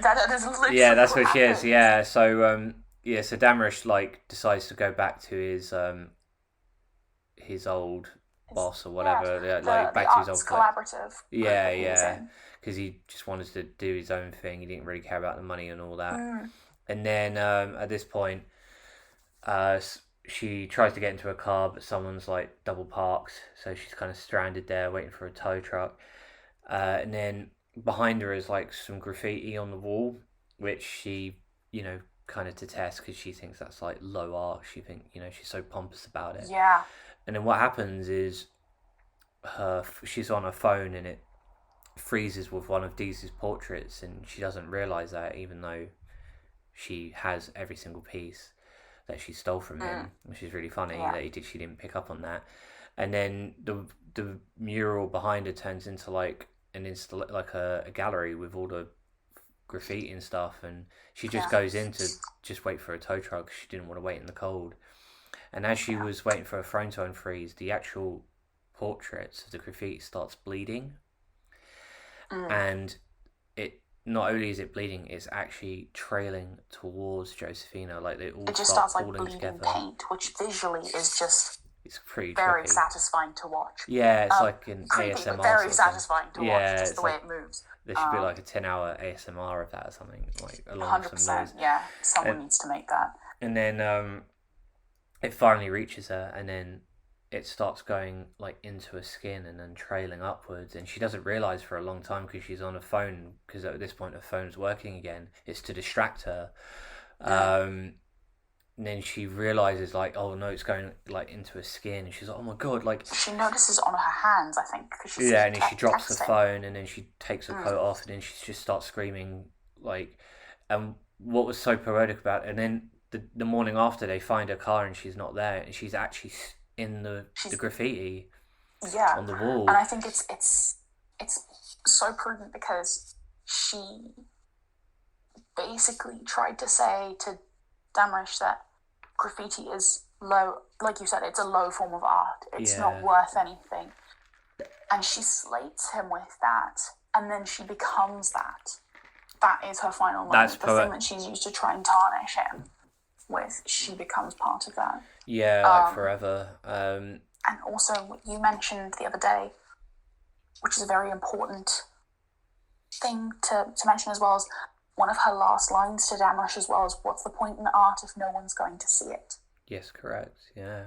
That is literally that's what she is. Yeah, so so Damrish decides to go back to his old boss or whatever, back to his old collaborative. Yeah, because he just wanted to do his own thing. He didn't really care about the money and all that. And then at this point, she tries to get into a car, but someone's double parked, so she's kind of stranded there waiting for a tow truck. And then behind her is some graffiti on the wall, which she, kind of detests because she thinks that's low art. She thinks, she's so pompous about it. Yeah. And then what happens is she's on her phone and it freezes with one of Deeze's portraits, and she doesn't realise that, even though she has every single piece that she stole from him, which is really funny that she didn't pick up on that. And then the mural behind her turns into a gallery with all the graffiti and stuff, and she just goes in to just wait for a tow truck. She didn't want to wait in the cold. And as she was waiting for her phone to unfreeze, the actual portraits of the graffiti starts bleeding. And it not only is it bleeding, it's actually trailing towards Josephina. They all start falling together. Paint, which visually is just it's pretty very trippy. Satisfying to watch. Yeah, it's like an creepy, ASMR. But very satisfying to watch, just the way it moves. There should be a 10-hour ASMR of that or something, along 100%, some noise. Yeah, someone needs to make that. And then it finally reaches her, and then it starts going into her skin and then trailing upwards, and she doesn't realise for a long time because she's on her phone, because at this point her phone's working again. It's to distract her. and then she realizes like, oh no, it's going like into her skin, and she's like, oh my god, like She notices on her hands, I think, because she's yeah, and then she drops the texting. phone, and then she takes her coat off, and then she just starts screaming like, and what was so poetic about it, and then the morning after they find her car and she's not there, and she's actually in the graffiti on the wall. And I think it's so prudent because she basically tried to say to Damrish that graffiti is low, like you said, it's a low form of art. It's not worth anything. And she slates him with that, and then she becomes that. That is her final moment. That's the thing that she's used to try and tarnish him with, she becomes part of that. Yeah, like forever. And also, what you mentioned the other day, which is a very important thing to mention as well, is one of her last lines to Damrish as well is, what's the point in art if no one's going to see it? Yes, correct. Yeah.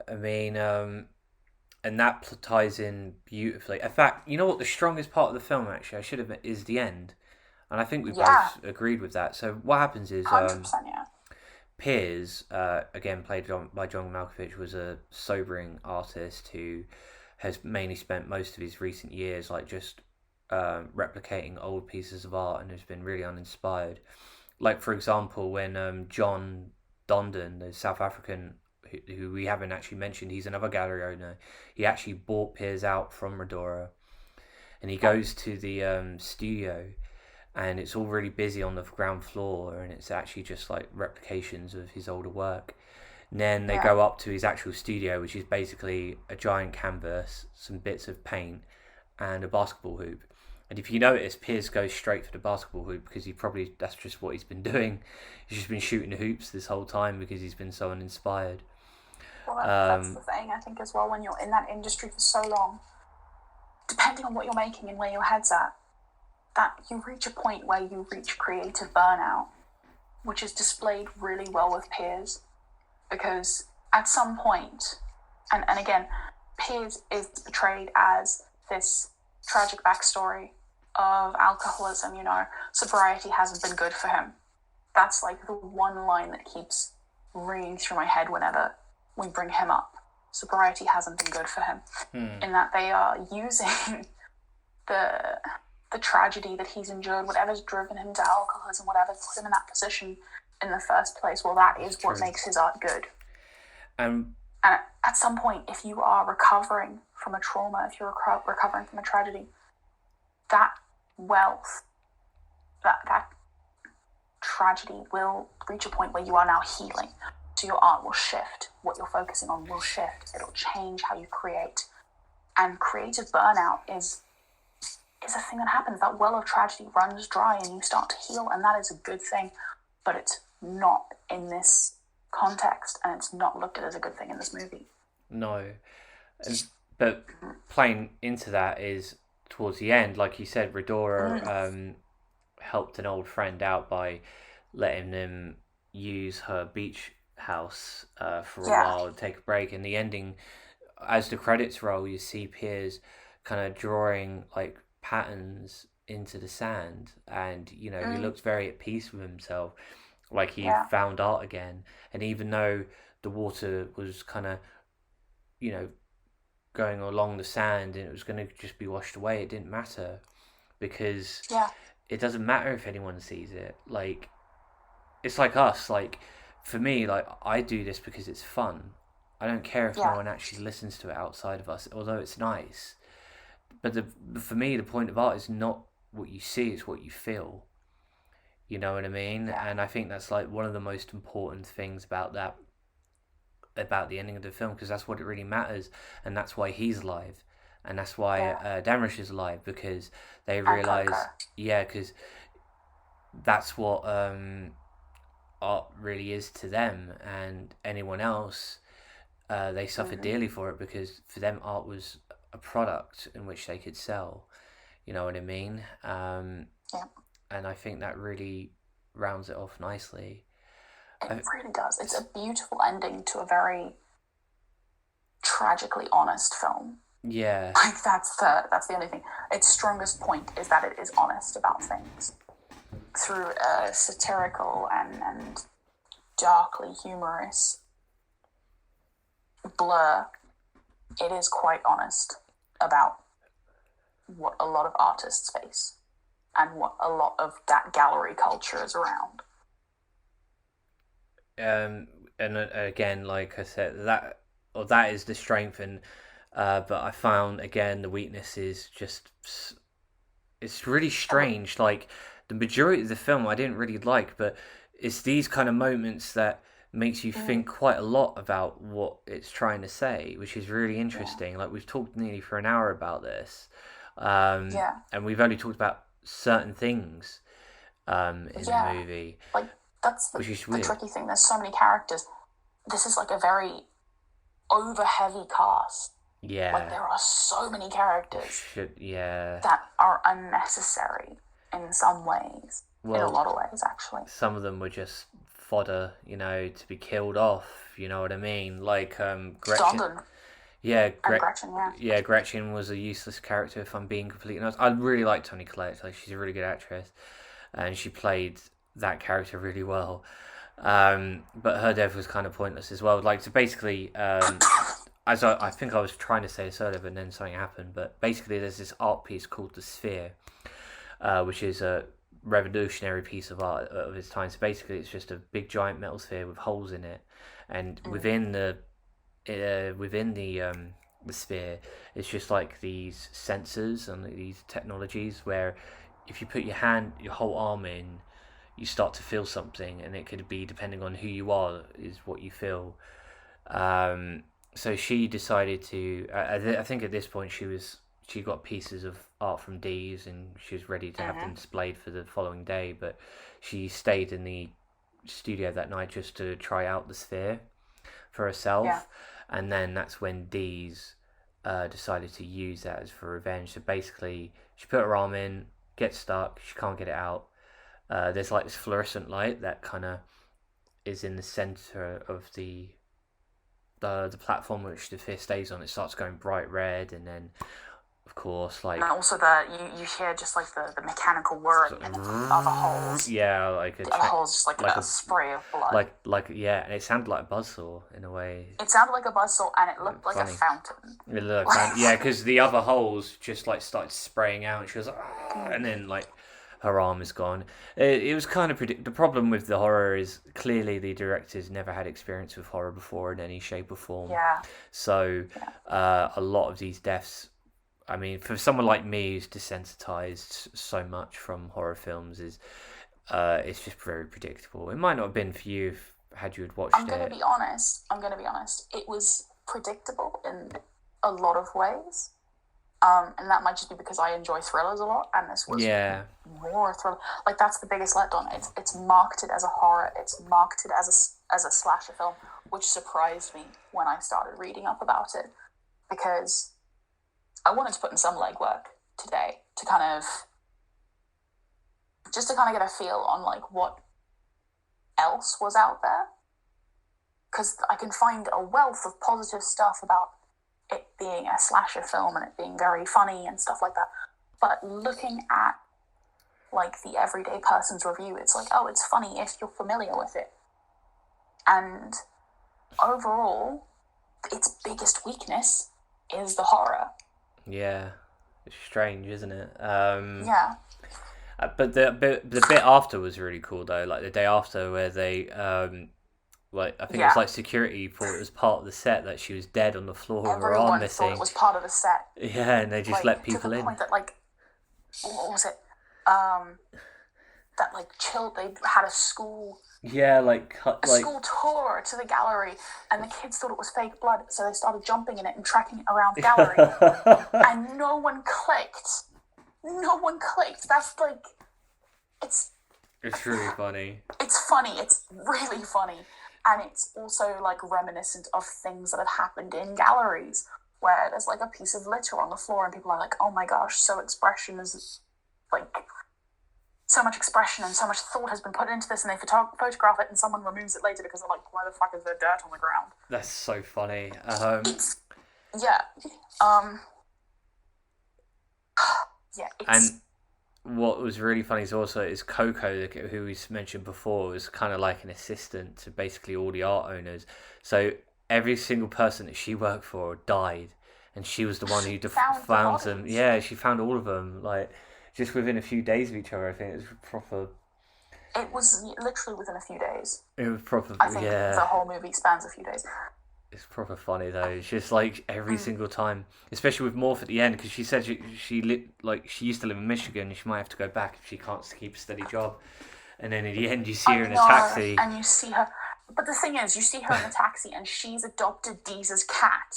I mean, and that ties in beautifully. In fact, you know what? The strongest part of the film, actually, I should admit, is the end. And I think we both agreed with that. So what happens is 100%, yeah. Piers, again played by John Malkovich, was a sobering artist who has mainly spent most of his recent years like just replicating old pieces of art and has been really uninspired. Like, for example, when John Dondon, the South African who we haven't actually mentioned, he's another gallery owner. He actually bought Piers out from Redora, and he goes to the studio, and it's all really busy on the ground floor, and it's actually just like replications of his older work. And then they go up to his actual studio, which is basically a giant canvas, some bits of paint, and a basketball hoop. And if you notice, Piers goes straight for the basketball hoop because that's just what he's been doing. He's just been shooting hoops this whole time because he's been so uninspired. Well, that's the thing, I think, as well, when you're in that industry for so long, depending on what you're making and where your head's at, that you reach a point where you reach creative burnout, which is displayed really well with Piers, because at some point, and again, Piers is portrayed as this tragic backstory of alcoholism, sobriety hasn't been good for him. That's like the one line that keeps ringing through my head whenever we bring him up. Sobriety hasn't been good for him, in that they are using the tragedy that he's endured, whatever's driven him to alcoholism, whatever's put him in that position in the first place, well, that is what makes his art good. And at some point, if you are recovering from a trauma, if you're recovering from a tragedy, that wealth, that tragedy will reach a point where you are now healing. So your art will shift. What you're focusing on will shift. It'll change how you create. And creative burnout is a thing that happens. That well of tragedy runs dry and you start to heal, and that is a good thing. But it's not in this context, and it's not looked at as a good thing in this movie. No. But playing into that is, towards the end, like you said, Redora helped an old friend out by letting them use her beach house for a while and take a break. And the ending, as the credits roll, you see Piers kind of drawing like patterns into the sand, and he looks very at peace with himself, like he found art again. And even though the water was kind of going along the sand and it was going to just be washed away, it didn't matter, because it doesn't matter if anyone sees it. Like, it's like us, like for me, like I do this because it's fun. I don't care if no one actually listens to it outside of us, although it's nice. But for me, the point of art is not what you see, it's what you feel. You know what I mean? Yeah. And I think that's like one of the most important things about that, about the ending of the film, because that's what it really matters, and that's why he's alive, and that's why Damrish is alive, because they realise, because that's what art really is to them, and anyone else, they suffer dearly for it, because for them art was a product in which they could sell. You know what I mean? And I think that really rounds it off nicely. It really does. It's a beautiful ending to a very tragically honest film. Yeah. Like that's the only thing. Its strongest point is that it is honest about things through a satirical and darkly humorous Blur, it is quite honest about what a lot of artists face and what a lot of that gallery culture is around. And again, like I said, that is the strength, and but I found again the weakness is just it's really strange. Like the majority of the film, I didn't really like, but it's these kind of moments that makes you think quite a lot about what it's trying to say, which is really interesting. Like we've talked nearly for an hour about this, and we've only talked about certain things in the movie. Like that's the tricky thing. There's so many characters. This is like a very over heavy cast. Yeah. Like there are so many characters that are unnecessary in some ways. Well, in a lot of ways, actually. Some of them were just fodder, to be killed off, you know what I mean? Like Gretchen. Dondon. Yeah, Gretchen, yeah, Gretchen was a useless character, if I'm being completely honest. I really like Toni Collette. Like, she's a really good actress, and she played that character really well. But her death was kind of pointless as well. Like, so basically, as I think I was trying to say this earlier, but then something happened. But basically, there's this art piece called The Sphere, which is a revolutionary piece of art of its time. So basically, it's just a big giant metal sphere with holes in it, and within the sphere, it's just like these sensors and these technologies where if you put your whole arm in, you start to feel something, and it could be, depending on who you are, is what you feel. So she decided to. I think at this point she got pieces of art from Dee's, and she was ready to have them displayed for the following day. But she stayed in the studio that night just to try out the sphere for herself, and then that's when Dee's decided to use that as for revenge. So basically, she put her arm in, gets stuck, she can't get it out. There's like this fluorescent light that kind of is in the center of the platform which the sphere stays on. It starts going bright red, and then of course, like, and also you hear just like the mechanical whirring and other holes. Yeah, like the other holes, just like a spray of blood. Like yeah, and it sounded like a buzzsaw in a way. It sounded like a buzzsaw, and it looked like a fountain. It looked yeah, because the other holes just like started spraying out, and she was like, and then like her arm is gone. It was kind of the problem with the horror is clearly the directors never had experience with horror before in any shape or form. Yeah. So a lot of these deaths, I mean, for someone like me who's desensitized so much from horror films, is it's just very predictable. It might not have been for you had you had watched it. I'm going to be honest. It was predictable in a lot of ways. And that might just be because I enjoy thrillers a lot, and this was more a thriller. Like, that's the biggest letdown. It's marketed as a horror. It's marketed as a slasher film, which surprised me when I started reading up about it, because I wanted to put in some legwork today to kind of get a feel on like what else was out there, because I can find a wealth of positive stuff about it being a slasher film and it being very funny and stuff like that. But looking at like the everyday person's review, it's like, oh, it's funny if you're familiar with it. And overall, its biggest weakness is the horror. Yeah, it's strange, isn't it? Yeah. But the bit after was really cool though. Like the day after, where they like, I think it was like security thought it was part of the set that she was dead on the floor with her arm missing. Everyone thought it was part of the set. Yeah, and they just let people in. To the point that, like, what was it? That like they had a school. Yeah, like school tour to the gallery, and the kids thought it was fake blood, so they started jumping in it and tracking it around the gallery, and no one clicked. That's like, it's really funny. It's funny. It's really funny. And it's also like reminiscent of things that have happened in galleries where there's like a piece of litter on the floor and people are like, oh my gosh, so much expression and so much thought has been put into this, and they photograph it and someone removes it later because they're like, why the fuck is there dirt on the ground? That's so funny. Yeah. what was really funny is also is Coco, who we mentioned before, was kind of like an assistant to basically all the art owners. So every single person that she worked for died, and she was the one who Found the found them. bodies. Yeah, she found all of them, like just within a few days of each other. I think it was proper. It was literally within a few days. It was proper. I think Yeah, the whole movie spans a few days. it's proper funny though. It's just like every single time, especially with Morph at the end, because she said she used to live in Michigan, and she might have to go back if she can't keep a steady job. And then in the end, you see her in a taxi, and you see her. But the thing is, you see her in a taxi, and she's adopted Deeze's cat.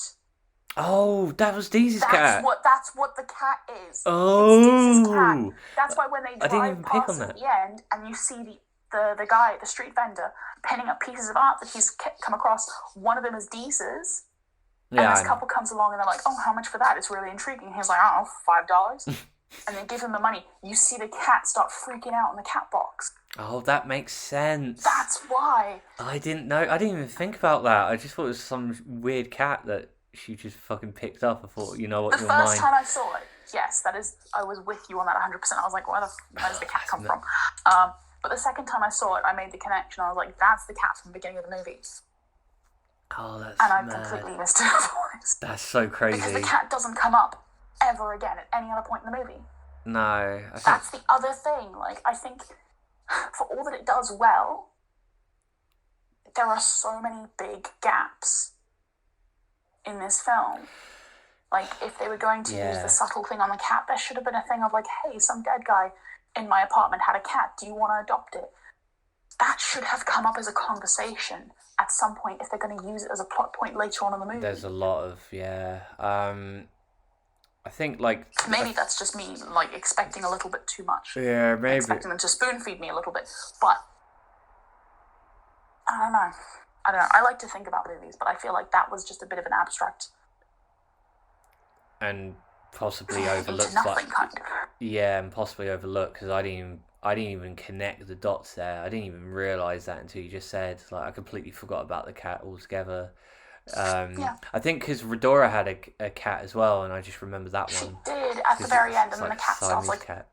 Oh, that was Deeze's cat. That's what the cat is. Oh, it's Deeze's cat. That's why when they I didn't drive even pick past on at that. the end, and you see the guy, the street vendor, pinning up pieces of art that he's come across. One of them is Deeze's. And Yeah, this couple comes along and they're like, "Oh, how much for that? It's really intriguing." And he's like, "I don't know, $5." And they give him the money. You see the cat start freaking out in the cat box. oh, that makes sense. That's why. I didn't know. I didn't even think about that. I just thought it was some weird cat that she just fucking picked up. I thought, you know what, The your first mind. time I saw it, yes, that is. I was with you on that 100%. I was like, where does the cat come from? But the second time I saw it, I made the connection. I was like, that's the cat from the beginning of the movie. Oh, that's And I mad. completely missed it otherwise. That's so crazy. Because the cat doesn't come up ever again at any other point in the movie. No, I think That's the other thing. Like, I think for all that it does well, there are so many big gaps in this film. Like, if they were going to use the subtle thing on the cat, there should have been a thing of like, hey, some dead guy in my apartment had a cat. Do you want to adopt it? That should have come up as a conversation at some point if they're going to use it as a plot point later on in the movie. there's a lot of I think like Maybe that's just me, like, expecting a little bit too much. yeah, maybe. Expecting them to spoon feed me a little bit. But I don't know. I like to think about movies, but I feel like that was just a bit of an abstract And possibly overlooked. into nothing kind of. Yeah, and possibly overlooked because I didn't even connect the dots there. I didn't even realize that until you just said. Like I completely forgot about the cat altogether. I think because Redora had a cat as well, and I just remember that She one. did at the very end, and then the cat starts Siamese like cat.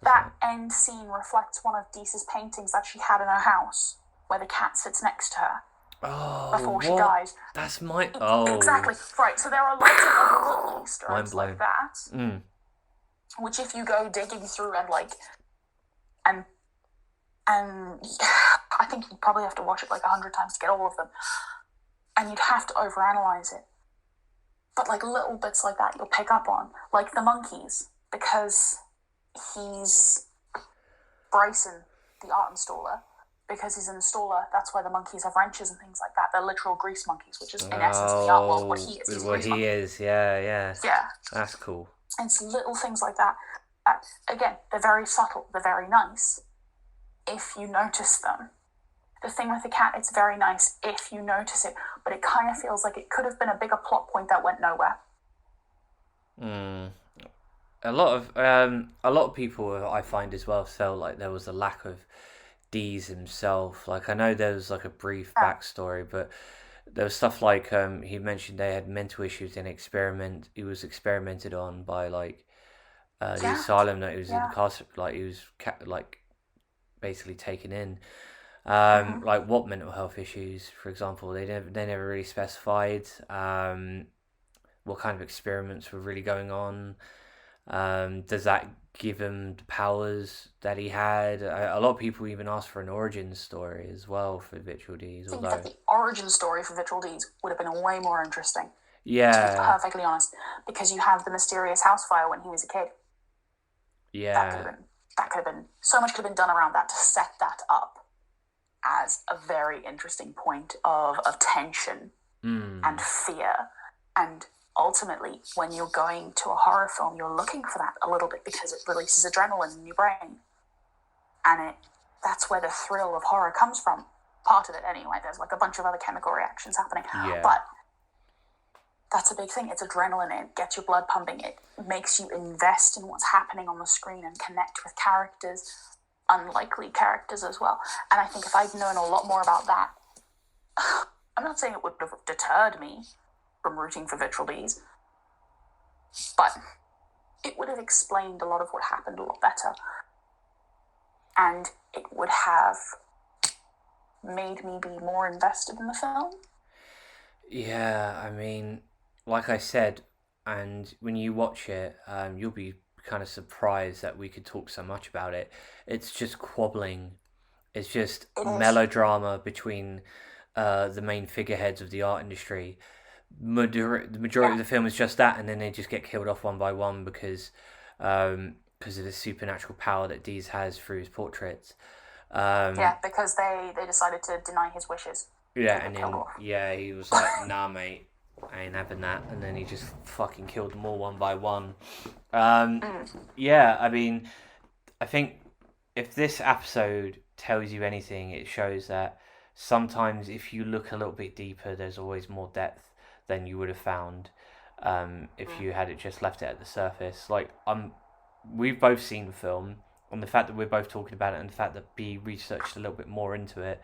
that end scene reflects one of Deese's paintings that she had in her house, where the cat sits next to her Oh, before she what? dies. That's my Exactly right. So there are lots of other little Easter eggs Mind like that, Mm. which if you go digging through and like and I think you'd probably have to watch it like 100 times to get all of them, and you'd have to overanalyze it. But like little bits like that you'll pick up on, like the monkeys, because he's Bryson, the art installer. Because he's an installer, that's why the monkeys have wrenches and things like that. They're literal grease monkeys, which is in essence the art world what he is. He's a What grease he monkey. is, yeah. Yeah. That's cool. And it's little things like that. Again, they're very subtle, they're very nice if you notice them. The thing with the cat, it's very nice if you notice it, but it kind of feels like it could have been a bigger plot point that went nowhere. A lot of people I find as well felt like there was a lack of Deez himself. Like I know there was like a brief backstory, but there was stuff like he mentioned they had mental issues and he was experimented on by like the asylum that he was in like he was basically taken in. Like what mental health issues, for example, they never really specified what kind of experiments were really going on. Does that give him the powers that he had? A lot of people even asked for an origin story as well for Virtual D's. I think that the origin story for Virtual D's would have been way more interesting. To be Yeah, perfectly honest, because you have the mysterious house fire when he was a kid. yeah, That could have been so much could have been done around that to set that up as a very interesting point of tension and fear. And ultimately, when you're going to a horror film, you're looking for that a little bit because it releases adrenaline in your brain. And that's where the thrill of horror comes from. Part of it anyway. There's like a bunch of other chemical reactions happening. Yeah. But that's a big thing. It's adrenaline. It gets your blood pumping. It makes you invest in what's happening on the screen and connect with characters, unlikely characters as well. And I think if I'd known a lot more about that, I'm not saying it would have deterred me from rooting for Virtual D's, but it would have explained a lot of what happened a lot better. And it would have made me be more invested in the film. Yeah, I mean, like I said, and when you watch it, you'll be kind of surprised that we could talk so much about it. It's just quabbling. It's just It is. melodrama between the main figureheads of the art industry. The majority Yeah. of the film is just that, and then they just get killed off one by one because of the supernatural power that Dees has through his portraits. Yeah, because they decided to deny his wishes. Yeah, and then he was like, "Nah, mate, I ain't having that," and then he just fucking killed them all one by one. Yeah, I mean, I think if this episode tells you anything, it shows that sometimes if you look a little bit deeper, there's always more depth than you would have found if you had it just left it at the surface. Like we've both seen the film, and the fact that we're both talking about it, and the fact that B researched a little bit more into it,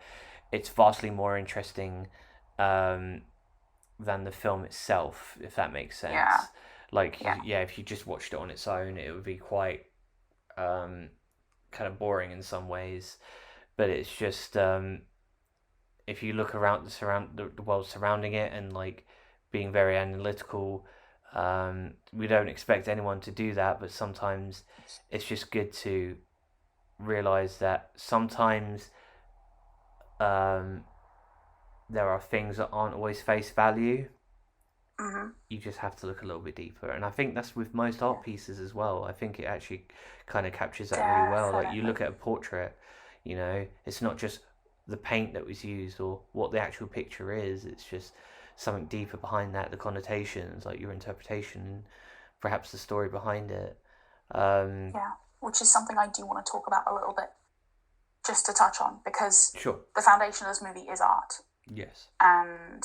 it's vastly more interesting than the film itself, if that makes sense. Yeah. Like, yeah, if you just watched it on its own, it would be quite kind of boring in some ways. But it's just if you look around the world surrounding it and like being very analytical, we don't expect anyone to do that, but sometimes it's just good to realize that sometimes there are things that aren't always face value. You just have to look a little bit deeper, and I think that's with most art pieces as well. I think it actually kind of captures that really well. Like you look at a portrait, you know, it's not just the paint that was used or what the actual picture is. It's just something deeper behind that, the connotations, like your interpretation, perhaps the story behind it. Yeah, which is something I do want to talk about a little bit, just to touch on, because Sure. the foundation of this movie is art. Yes. And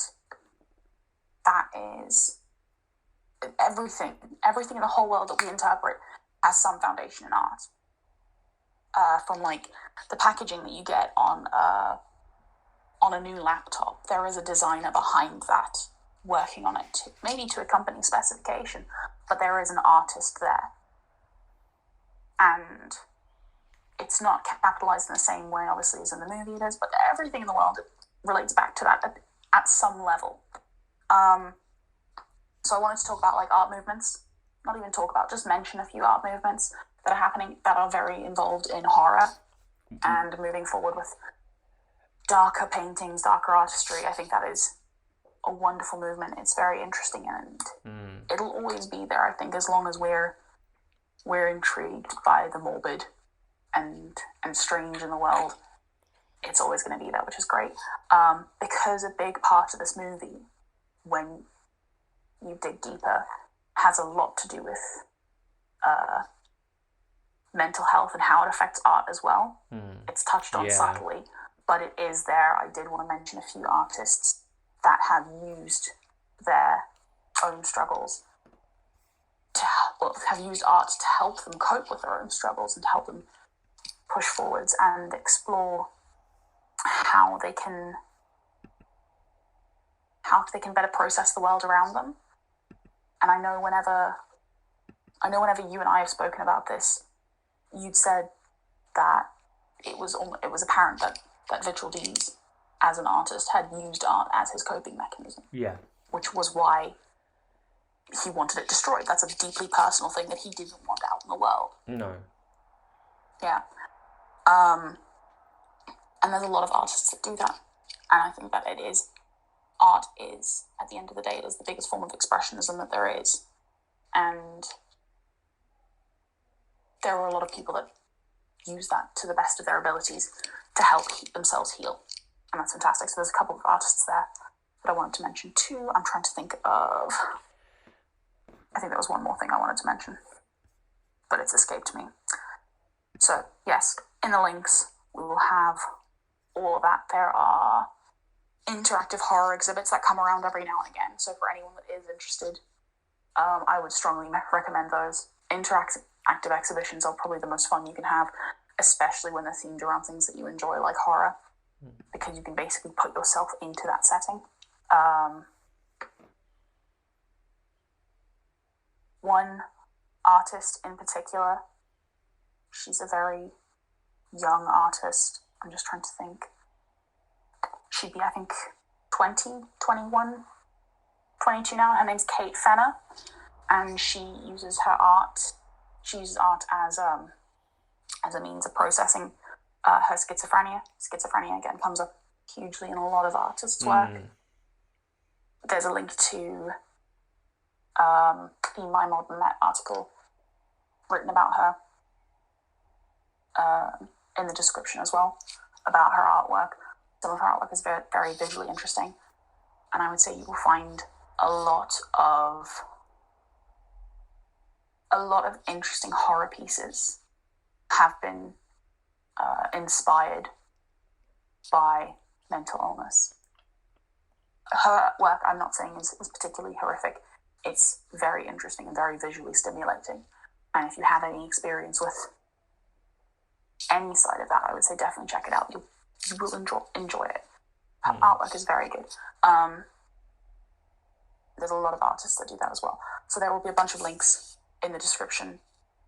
that is everything in the whole world that we interpret has some foundation in art. From like the packaging that you get on a new laptop, there is a designer behind that working on it, maybe to a company specification, but there is an artist there. And it's not capitalized in the same way, obviously, as in the movie it is, but everything in the world relates back to that at some level. So I wanted to talk about like art movements, not even talk about, just mention a few art movements that are happening that are very involved in horror and moving forward with darker paintings, darker artistry. I think that is a wonderful movement. It's very interesting, and it'll always be there, I think, as long as we're intrigued by the morbid and strange in the world. It's always going to be there, which is great. Because a big part of this movie, when you dig deeper, has a lot to do with mental health and how it affects art as well. It's touched on subtly, but it is there. I did want to mention a few artists that have used their own struggles have used art to help them cope with their own struggles and to help them push forwards and explore how they can better process the world around them. And I know whenever you and I have spoken about this, you'd said that it was apparent that Vigil Dees, as an artist, had used art as his coping mechanism. Yeah. Which was why he wanted it destroyed. That's a deeply personal thing that he didn't want out in the world. No. Yeah. And there's a lot of artists that do that. And I think that art is, at the end of the day, it is the biggest form of expressionism that there is. And there are a lot of people that use that to the best of their abilities to help themselves heal. And that's fantastic. So there's a couple of artists there that I wanted to mention too. I'm trying to think of... I think there was one more thing I wanted to mention, but it's escaped me. So, yes, in the links, we will have all of that. There are interactive horror exhibits that come around every now and again. So for anyone that is interested, I would strongly recommend those. Interactive exhibitions are probably the most fun you can have, especially when they're themed around things that you enjoy, like horror, because you can basically put yourself into that setting. One artist in particular. She's a very young artist. I'm just trying to think. She'd be, I think, 20, 21, 22 now. Her name's Kate Fenner, and she uses art as a means of processing her schizophrenia. Schizophrenia, again, comes up hugely in a lot of artists' work. There's a link to the My Modern Met article written about her in the description as well, about her artwork. Some of her artwork is very, very visually interesting, and I would say you will find a lot of interesting horror pieces have been inspired by mental illness. Her work, I'm not saying is particularly horrific. It's very interesting and very visually stimulating. And if you have any experience with any side of that, I would say definitely check it out. You will enjoy it. Her artwork is very good. There's a lot of artists that do that as well. So there will be a bunch of links in the description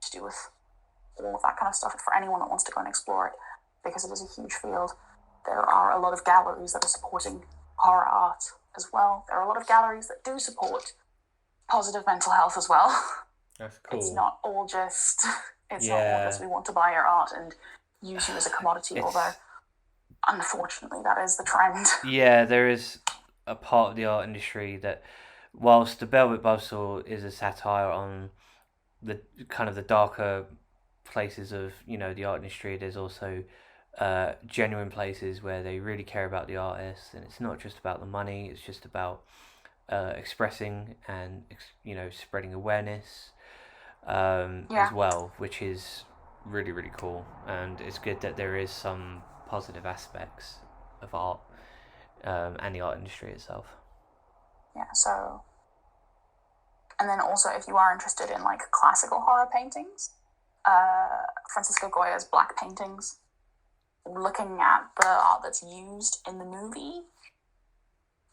to do with all of that kind of stuff for anyone that wants to go and explore it, because it is a huge field. There are a lot of galleries that are supporting horror art as well. There are a lot of galleries that do support positive mental health as well. That's cool. It's not all just we want to buy your art and use you as a commodity, although unfortunately that is the trend. Yeah, there is a part of the art industry that, whilst the Velvet Buzzsaw is a satire on the kind of the darker places of, you know, the art industry, there's also genuine places where they really care about the artists, and it's not just about the money, it's just about expressing and, you know, spreading awareness as well, which is really, really cool. And it's good that there is some positive aspects of art and the art industry itself. Yeah, so, and then also if you are interested in like classical horror paintings, Francisco Goya's black paintings, looking at the art that's used in the movie,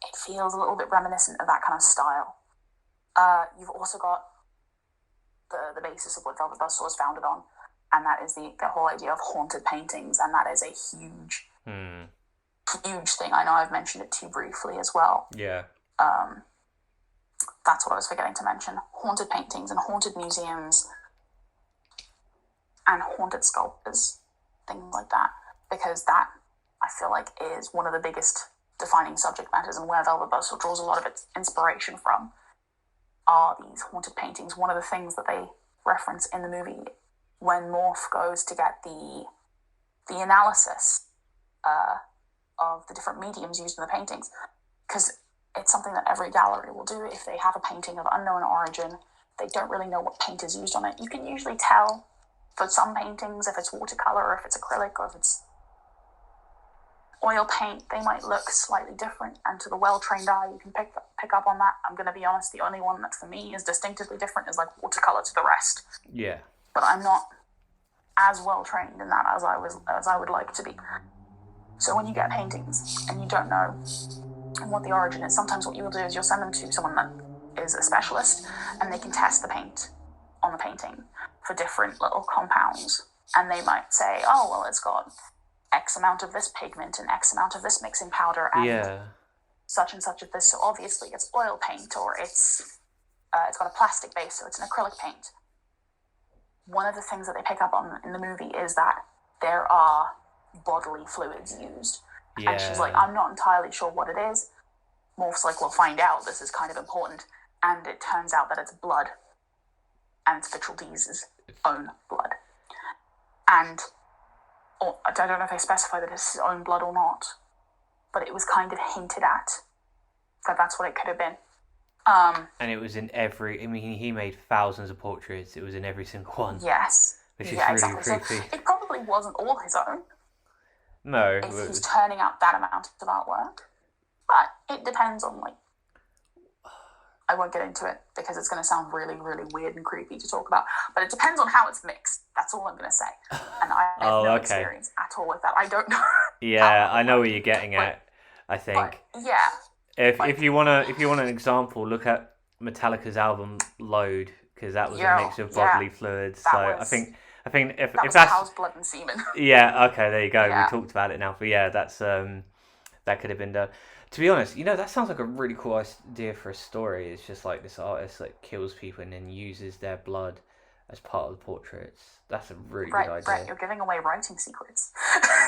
it feels a little bit reminiscent of that kind of style. You've also got the basis of what Velvet Buzzsaw is founded on, and that is the whole idea of haunted paintings, and that is a huge thing. I know I've mentioned it too briefly as well. Yeah. That's what I was forgetting to mention. Haunted paintings and haunted museums and haunted sculptures, things like that, because that, I feel like, is one of the biggest defining subject matters, and where Velvet Buzzsaw draws a lot of its inspiration from are these haunted paintings. One of the things that they reference in the movie when Morph goes to get the analysis of the different mediums used in the paintings, because it's something that every gallery will do. If they have a painting of unknown origin, they don't really know what paint is used on it. You can usually tell for some paintings if it's watercolor or if it's acrylic or if it's oil paint. They might look slightly different, and to the well-trained eye you can pick up on that. I'm going to be honest, the only one that for me is distinctively different is like watercolor to the rest. Yeah. But I'm not as well-trained in that as I would like to be. So when you get paintings and you don't know what the origin is, sometimes what you will do is you'll send them to someone that is a specialist, and they can test the paint on the painting for different little compounds, and they might say, oh, well, it's got X amount of this pigment and X amount of this mixing powder and such and such of this, so obviously it's oil paint, or it's got a plastic base, so it's an acrylic paint. One of the things that they pick up on in the movie is that there are bodily fluids used. Yeah. And she's like, I'm not entirely sure what it is. Morph's like, we'll find out, this is kind of important. And it turns out that it's blood. And it's Vitral-D's own blood. And I don't know if they specify that it's his own blood or not, but it was kind of hinted at that that's what it could have been. And it was in every, I mean, he made thousands of portraits. It was in every single one. Yes. Which is really exactly. creepy. So it probably wasn't all his own. No. If he's turning out that amount of artwork. But it depends on, like, I won't get into it because it's going to sound really, really weird and creepy to talk about. But it depends on how it's mixed. That's all I'm going to say. And I have no experience at all with that. I don't know. Yeah, I know where you're getting at, I think. But, yeah. If you want an example, look at Metallica's album Load, because that was a Yeah, mix of yeah. bodily fluids. That So was I think if that was that's cow's blood and semen. yeah, okay, there you go. We Yeah. talked about it now, but yeah, that's that could have been done. To be honest, that sounds like a really cool idea for a story. It's just like this artist like kills people and then uses their blood as part of the portraits. That's a really good idea. Right, you're giving away writing secrets.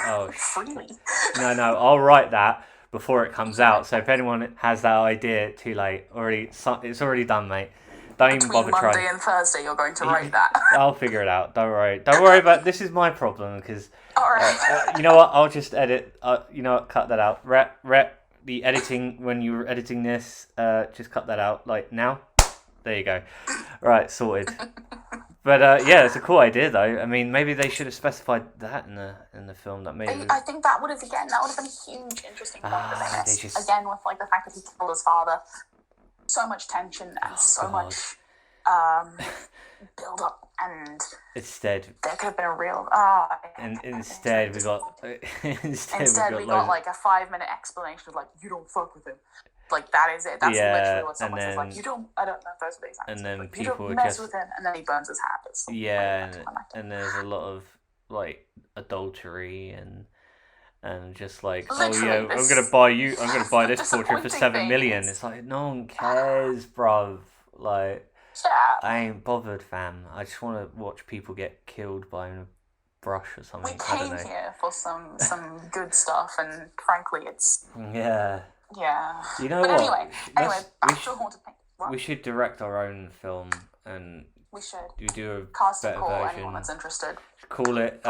Oh, freely. No, I'll write that before it comes out. So if anyone has that idea, too late. It's already done, mate. Don't even bother Between Monday trying. and Thursday, you're going to write that. I'll figure it out. Don't worry. Don't worry about this. Is my problem because All right. you know what? I'll just edit. You know what? Cut that out. Rep the editing when you were editing this. Just cut that out. Like now. There you go. Right, sorted. But yeah, it's a cool idea though. I mean, maybe they should have specified that in the film. That maybe I think that would have been a huge, interesting point that they missed. Again, with like the fact that he killed his father, so much tension and so much build up, and instead there could have been a real. Instead we got like a 5-minute explanation of like, you don't fuck with him. Like that is it. That's literally what someone says. Like, you don't. I don't know if those are the exact. And then like, people you don't mess just with him, and then he burns his hand. and there's a lot of like adultery and just like literally, I'm gonna buy this portrait for 7 million. It's like no one cares, bruv. Like I ain't bothered, fam. I just want to watch people get killed by a brush or something. We came here for some good stuff, and frankly, it's yeah. You know but what? Anyway, back to Haunted Painting. We should direct our own film, and we should. We do a cast better call version. anyone that's interested. Call it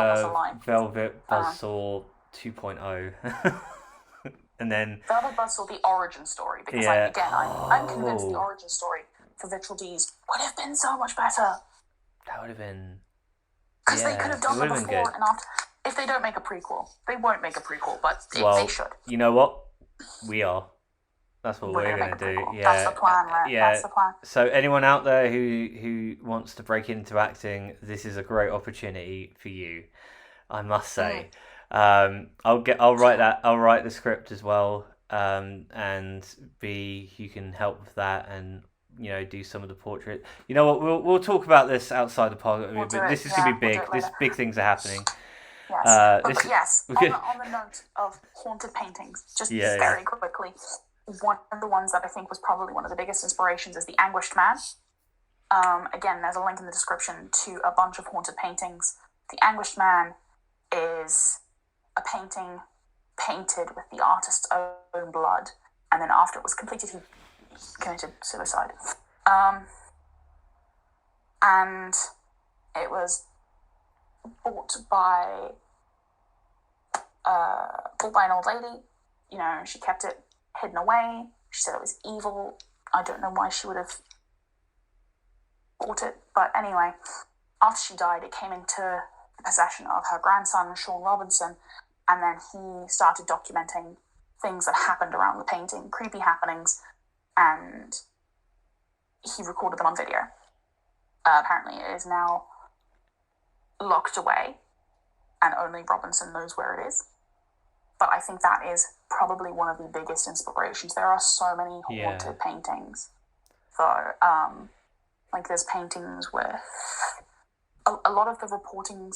Velvet Buzzsaw 2.0. And then Velvet Buzzsaw, the origin story, because I'm convinced the origin story for Vitral D's would have been so much better. That would have been because they could have done that before and after. If they don't make a prequel, they won't make a prequel, but they should. You know what? We are. That's what we're gonna do. Yeah, that's the plan, right? Yeah. That's the plan. So anyone out there who wants to break into acting, this is a great opportunity for you. I must say. I'll write that. I'll write the script as well. And you can help with that and do some of the portrait. You know what? We'll talk about this outside the podcast. But this is gonna be big. Big things are happening. Yes. On the note of haunted paintings, just very quickly, one of the ones that I think was probably one of the biggest inspirations is The Anguished Man. Again, there's a link in the description to a bunch of haunted paintings. The Anguished Man is a painting painted with the artist's own blood, and then after it was completed, he committed suicide. And it was bought by an old lady. She kept it hidden away. She said it was evil. I don't know why she would have bought it, but anyway, after she died, it came into the possession of her grandson, Sean Robinson, and then he started documenting things that happened around the painting, creepy happenings, and he recorded them on video. Apparently it is now locked away and only Robinson knows where it is. But I think that is probably one of the biggest inspirations. There are so many haunted paintings. So, there's paintings with a lot of the reporting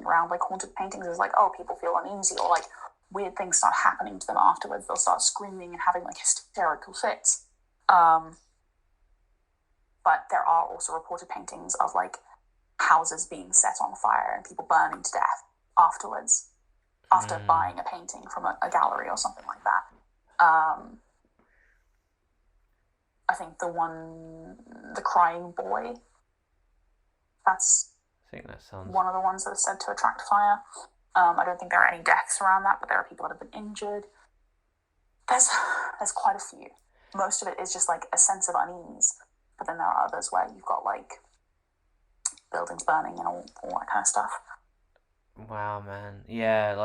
around like haunted paintings is like, oh, people feel uneasy or like weird things start happening to them afterwards. They'll start screaming and having like hysterical fits. But there are also reported paintings of like houses being set on fire and people burning to death afterwards, after buying a painting from a gallery or something like that. I think the crying boy, I think that sounds one of the ones that is said to attract fire. I don't think there are any deaths around that, but there are people that have been injured. There's quite a few. Most of it is just like a sense of unease, but then there are others where you've got like buildings burning and all that kind of stuff. Wow, man. Yeah,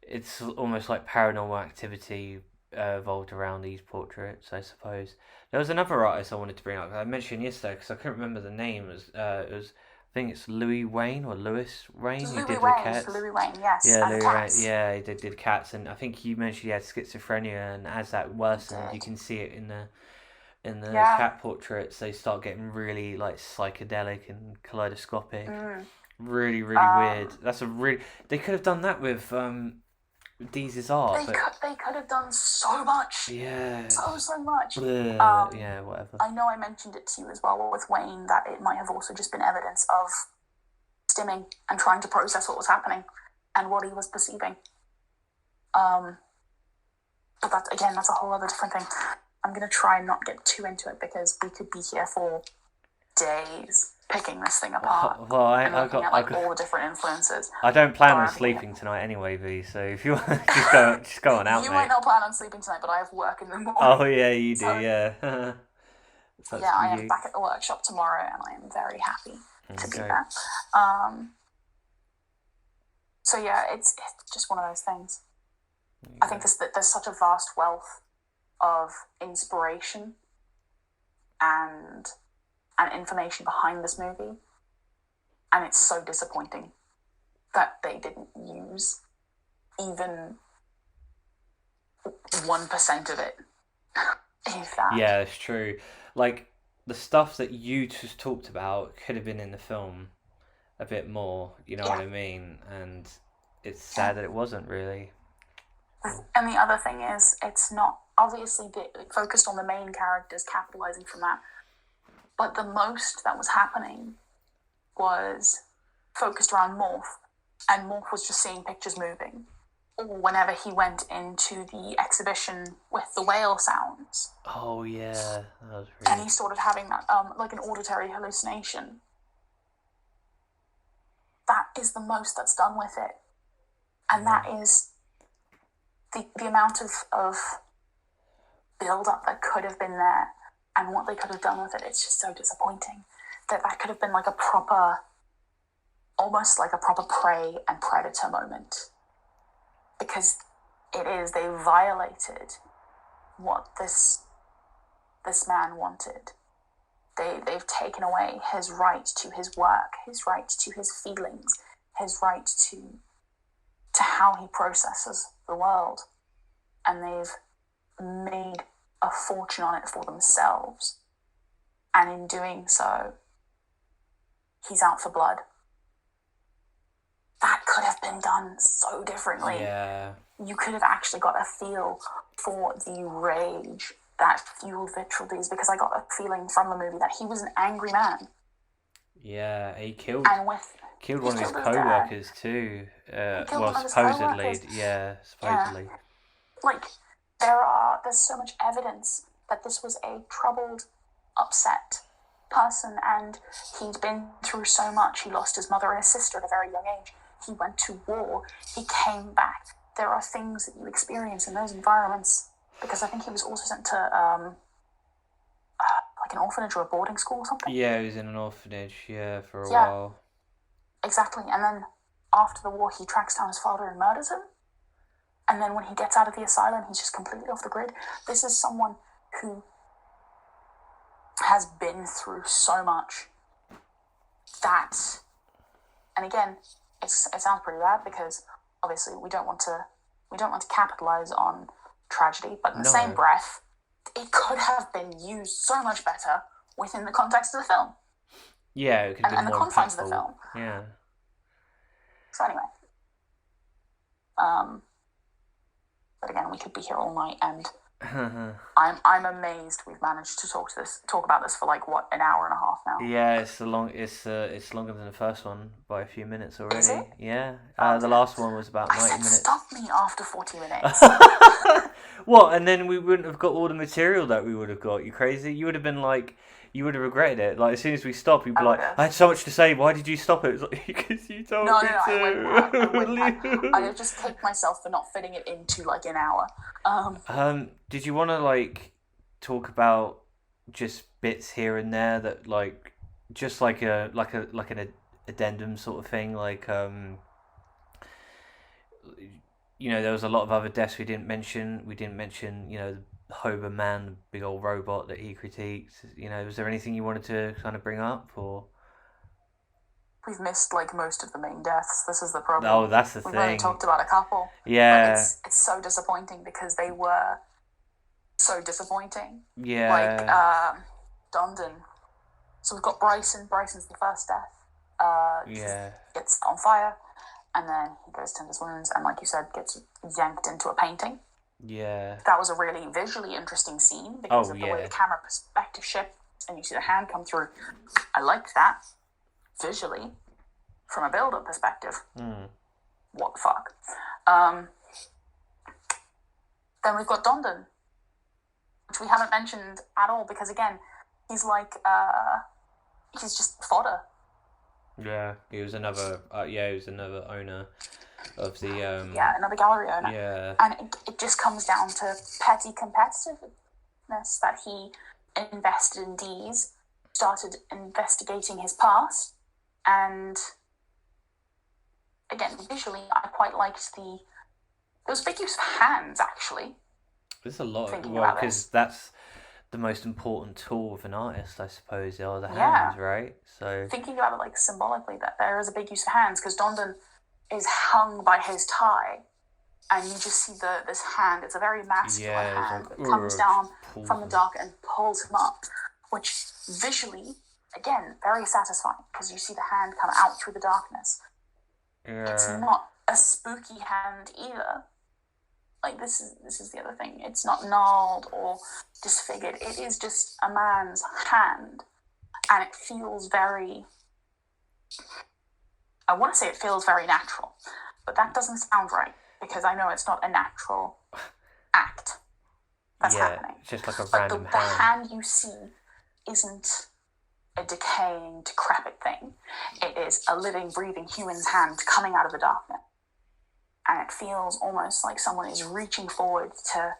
it's almost like paranormal activity evolved around these portraits, I suppose. There was another artist I wanted to bring up. I mentioned yesterday because I couldn't remember the name. It was I think it's Louis Wayne or Lewis Wayne. Who did the cats. Louis Wayne, yes. Yeah, Louis Wayne. Yeah, he did cats, and I think you mentioned he had schizophrenia, and as that worsened, you can see it in the in the Yeah. cat portraits, they start getting really like psychedelic and kaleidoscopic. Really, really weird. That's a really. They could have done that with Deeze's art, They could have done so much. Yeah. So much. Yeah, whatever. I know I mentioned it to you as well with Wayne that it might have also just been evidence of stimming and trying to process what was happening and what he was perceiving. But that's a whole other different thing. I'm going to try and not get too into it because we could be here for days picking this thing apart and looking at all the different influences. I don't plan on sleeping tonight anyway, V. So if you want, just go on out, you mate. might not plan on sleeping tonight, but I have work in the morning. Oh yeah, you do, yeah. I am back at the workshop tomorrow, and I am very happy to be there. So yeah, it's just one of those things. Yeah. I think there's such a vast wealth of inspiration and information behind this movie, and it's so disappointing that they didn't use even 1% of it. If that. Yeah, it's true. Like the stuff that you just talked about could have been in the film a bit more, you know what I mean? And it's sad that it wasn't really. And the other thing is, it's not obviously focused on the main characters capitalizing from that, but the most that was happening was focused around Morph, and Morph was just seeing pictures moving. Or whenever he went into the exhibition with the whale sounds. Oh yeah, that was really... And he started having that like an auditory hallucination. That is the most that's done with it, and that is the amount of build-up that could have been there and what they could have done with it. It's just so disappointing that could have been like almost like a proper prey and predator moment, because they violated what this man wanted. They've taken away his right to his work, his right to his feelings, his right to how he processes the world, and they've made a fortune on it for themselves. And in doing so, he's out for blood. That could have been done so differently. Yeah. You could have actually got a feel for the rage that fueled Vitruvies, because I got a feeling from the movie that he was an angry man. Yeah, he killed one of his co-workers too. Supposedly. Yeah. Like, there's so much evidence that this was a troubled, upset person, and he'd been through so much. He lost his mother and his sister at a very young age. He went to war. He came back. There are things that you experience in those environments, because I think he was also sent to like an orphanage or a boarding school or something. Yeah, he was in an orphanage, for a while. Exactly. And then after the war, he tracks down his father and murders him. And then when he gets out of the asylum, he's just completely off the grid. This is someone who has been through so much that, and again, it sounds pretty bad because obviously we don't want to capitalize on tragedy, but in the same breath, it could have been used so much better within the context of the film. Yeah, it could be more the confines of the film. Yeah. So anyway, but again, we could be here all night, and I'm amazed we've managed to talk about this for like an hour and a half now. Yeah, it's longer than the first one by a few minutes already. Is it? Yeah, the last one was about 90 minutes. Stop me after 40 minutes. What? And then we wouldn't have got all the material that we would have got. You crazy? You would have been like, you would have regretted it. Like, as soon as we stopped, you'd be like, I had so much to say. Why did you stop it? It's like, because you told me to. I wouldn't. I have just kicked myself for not fitting it into like an hour. Did you want to like talk about just bits here and there that like, just like an addendum sort of thing, like there was a lot of other deaths we didn't mention. We didn't mention, the Hober man, the big old robot that he critiqued. Was there anything you wanted to kind of bring up, or? We've missed like most of the main deaths. This is the problem. Oh, that's the thing. We've only talked about a couple. Yeah. But it's so disappointing because they were so disappointing. Like Yeah. Dundon. So we've got Bryson. Bryson's the first death. Yeah. Gets on fire, and then he goes to his wounds, and like you said, gets yanked into a painting. Yeah. That was a really visually interesting scene because Oh of the way yeah. the camera perspective shifts, and you see the hand come through. I liked that visually from a build-up perspective. What the fuck? Then we've got Dondon, which we haven't mentioned at all because again, he's like he's just fodder. Yeah. He was another. He was another owner of the. Another gallery owner. Yeah. And it just comes down to petty competitiveness that he invested in Dees, started investigating his past, and again, visually, I quite liked there was a big use of hands, actually. There's a lot. Thinking Well, about because this. that's the most important tool of an artist, I suppose, are the Yeah. hands, right? So Thinking about it like symbolically, that there is a big use of hands because Dondon is hung by his tie, and you just see this hand. It's a very masculine yeah, hand it's that comes down pulls from the him. dark and pulls him up, which visually, again, very satisfying because you see the hand come out through the darkness. It's Yeah. not a spooky hand either. Like this is the other thing. It's not gnarled or disfigured. It is just a man's hand, and it feels very. I want to say it feels very natural, but that doesn't sound right because I know it's not a natural act that's happening. It's just like a But random the hand. hand you see isn't a decaying, decrepit thing. It is a living, breathing human's hand coming out of the darkness. And it feels almost like someone is reaching forward to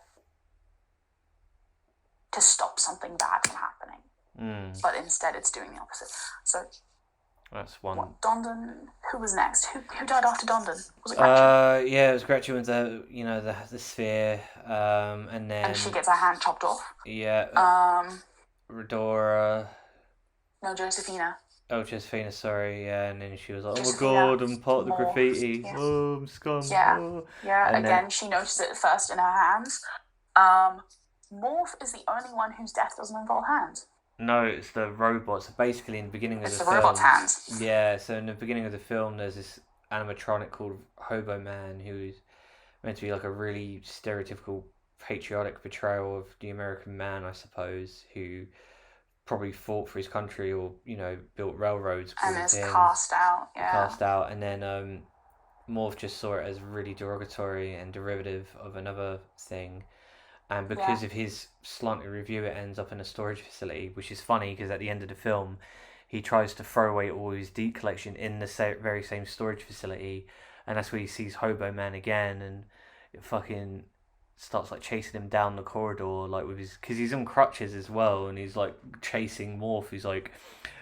stop something bad from happening. But instead it's doing the opposite. So that's one. Dondon, who was next? Who died after Dondon? Was it Gretchen? It was Gretchen with the sphere, and then And she gets her hand chopped off. Yeah. Redora. No, Josephina. Oh, Josephina, sorry, yeah, and then she was like, Josephina, "Oh my god, I'm part of the more, graffiti. yeah. Oh, I'm scum." Yeah, Oh. yeah. And Again, then, she notices it first in her hands. Morph is the only one whose death doesn't involve hands. no, it's the robot. So basically, in the beginning of It's the the film, robot's hands. Yeah, so in the beginning of the film, there's this animatronic called Hobo Man who's meant to be like a really stereotypical patriotic portrayal of the American man, I suppose, who probably fought for his country or built railroads And is cast out. Yeah. cast out, and then Morph just saw it as really derogatory and derivative of another thing, and because of his slanted review, it ends up in a storage facility, which is funny because at the end of the film he tries to throw away all his Deed collection in the very same storage facility, and that's where he sees Hobo Man again, and it fucking starts like chasing him down the corridor, like with his, because he's on crutches as well, and he's like chasing Morph. He's like,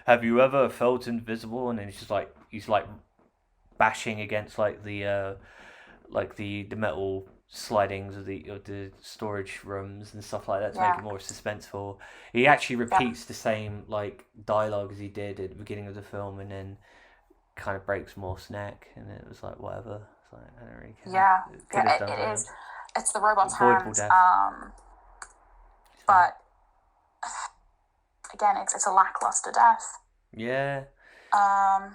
"Have you ever felt invisible?" And then he's like bashing against like the metal slidings of the storage rooms and stuff like that to make it more suspenseful. He actually repeats the same like dialogue as he did at the beginning of the film, and then kind of breaks Morph's neck, and it was like whatever. It's like, I don't really care. It is. It's the robot's Avoidable hands. death. But again, it's a lackluster death. Yeah. I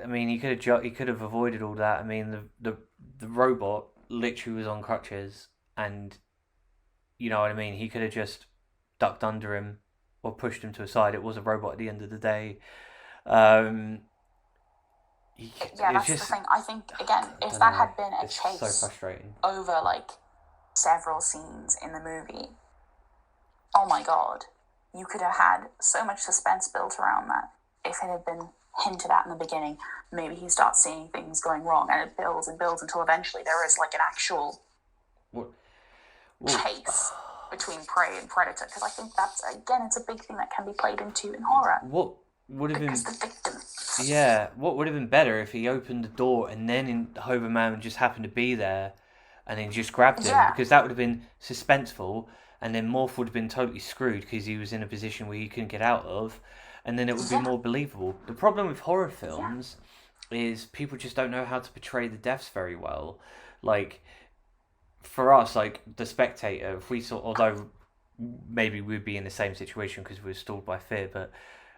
mean, he could have avoided all that. I mean, the robot literally was on crutches, and you know what I mean. He could have just ducked under him or pushed him to a side. It was a robot at the end of the day. That's the thing. I think again, if that had been a chase so frustrating over like several scenes in the movie, oh my god, you could have had so much suspense built around that if it had been hinted at in the beginning. Maybe he starts seeing things going wrong, and it builds and builds until eventually there is like an actual chase between prey and predator. Because I think that's, again, it's a big thing that can be played into in horror. What would have been the victim. Yeah, what would have been better if he opened the door and then Hobo Man just happened to be there, and then just grabbed him, because that would have been suspenseful, and then Morph would have been totally screwed because he was in a position where he couldn't get out of, and then it would be more believable. The problem with horror films is people just don't know how to portray the deaths very well. Like, for us, like, The Spectator, if we saw, although maybe we'd be in the same situation because we were stalled by fear. But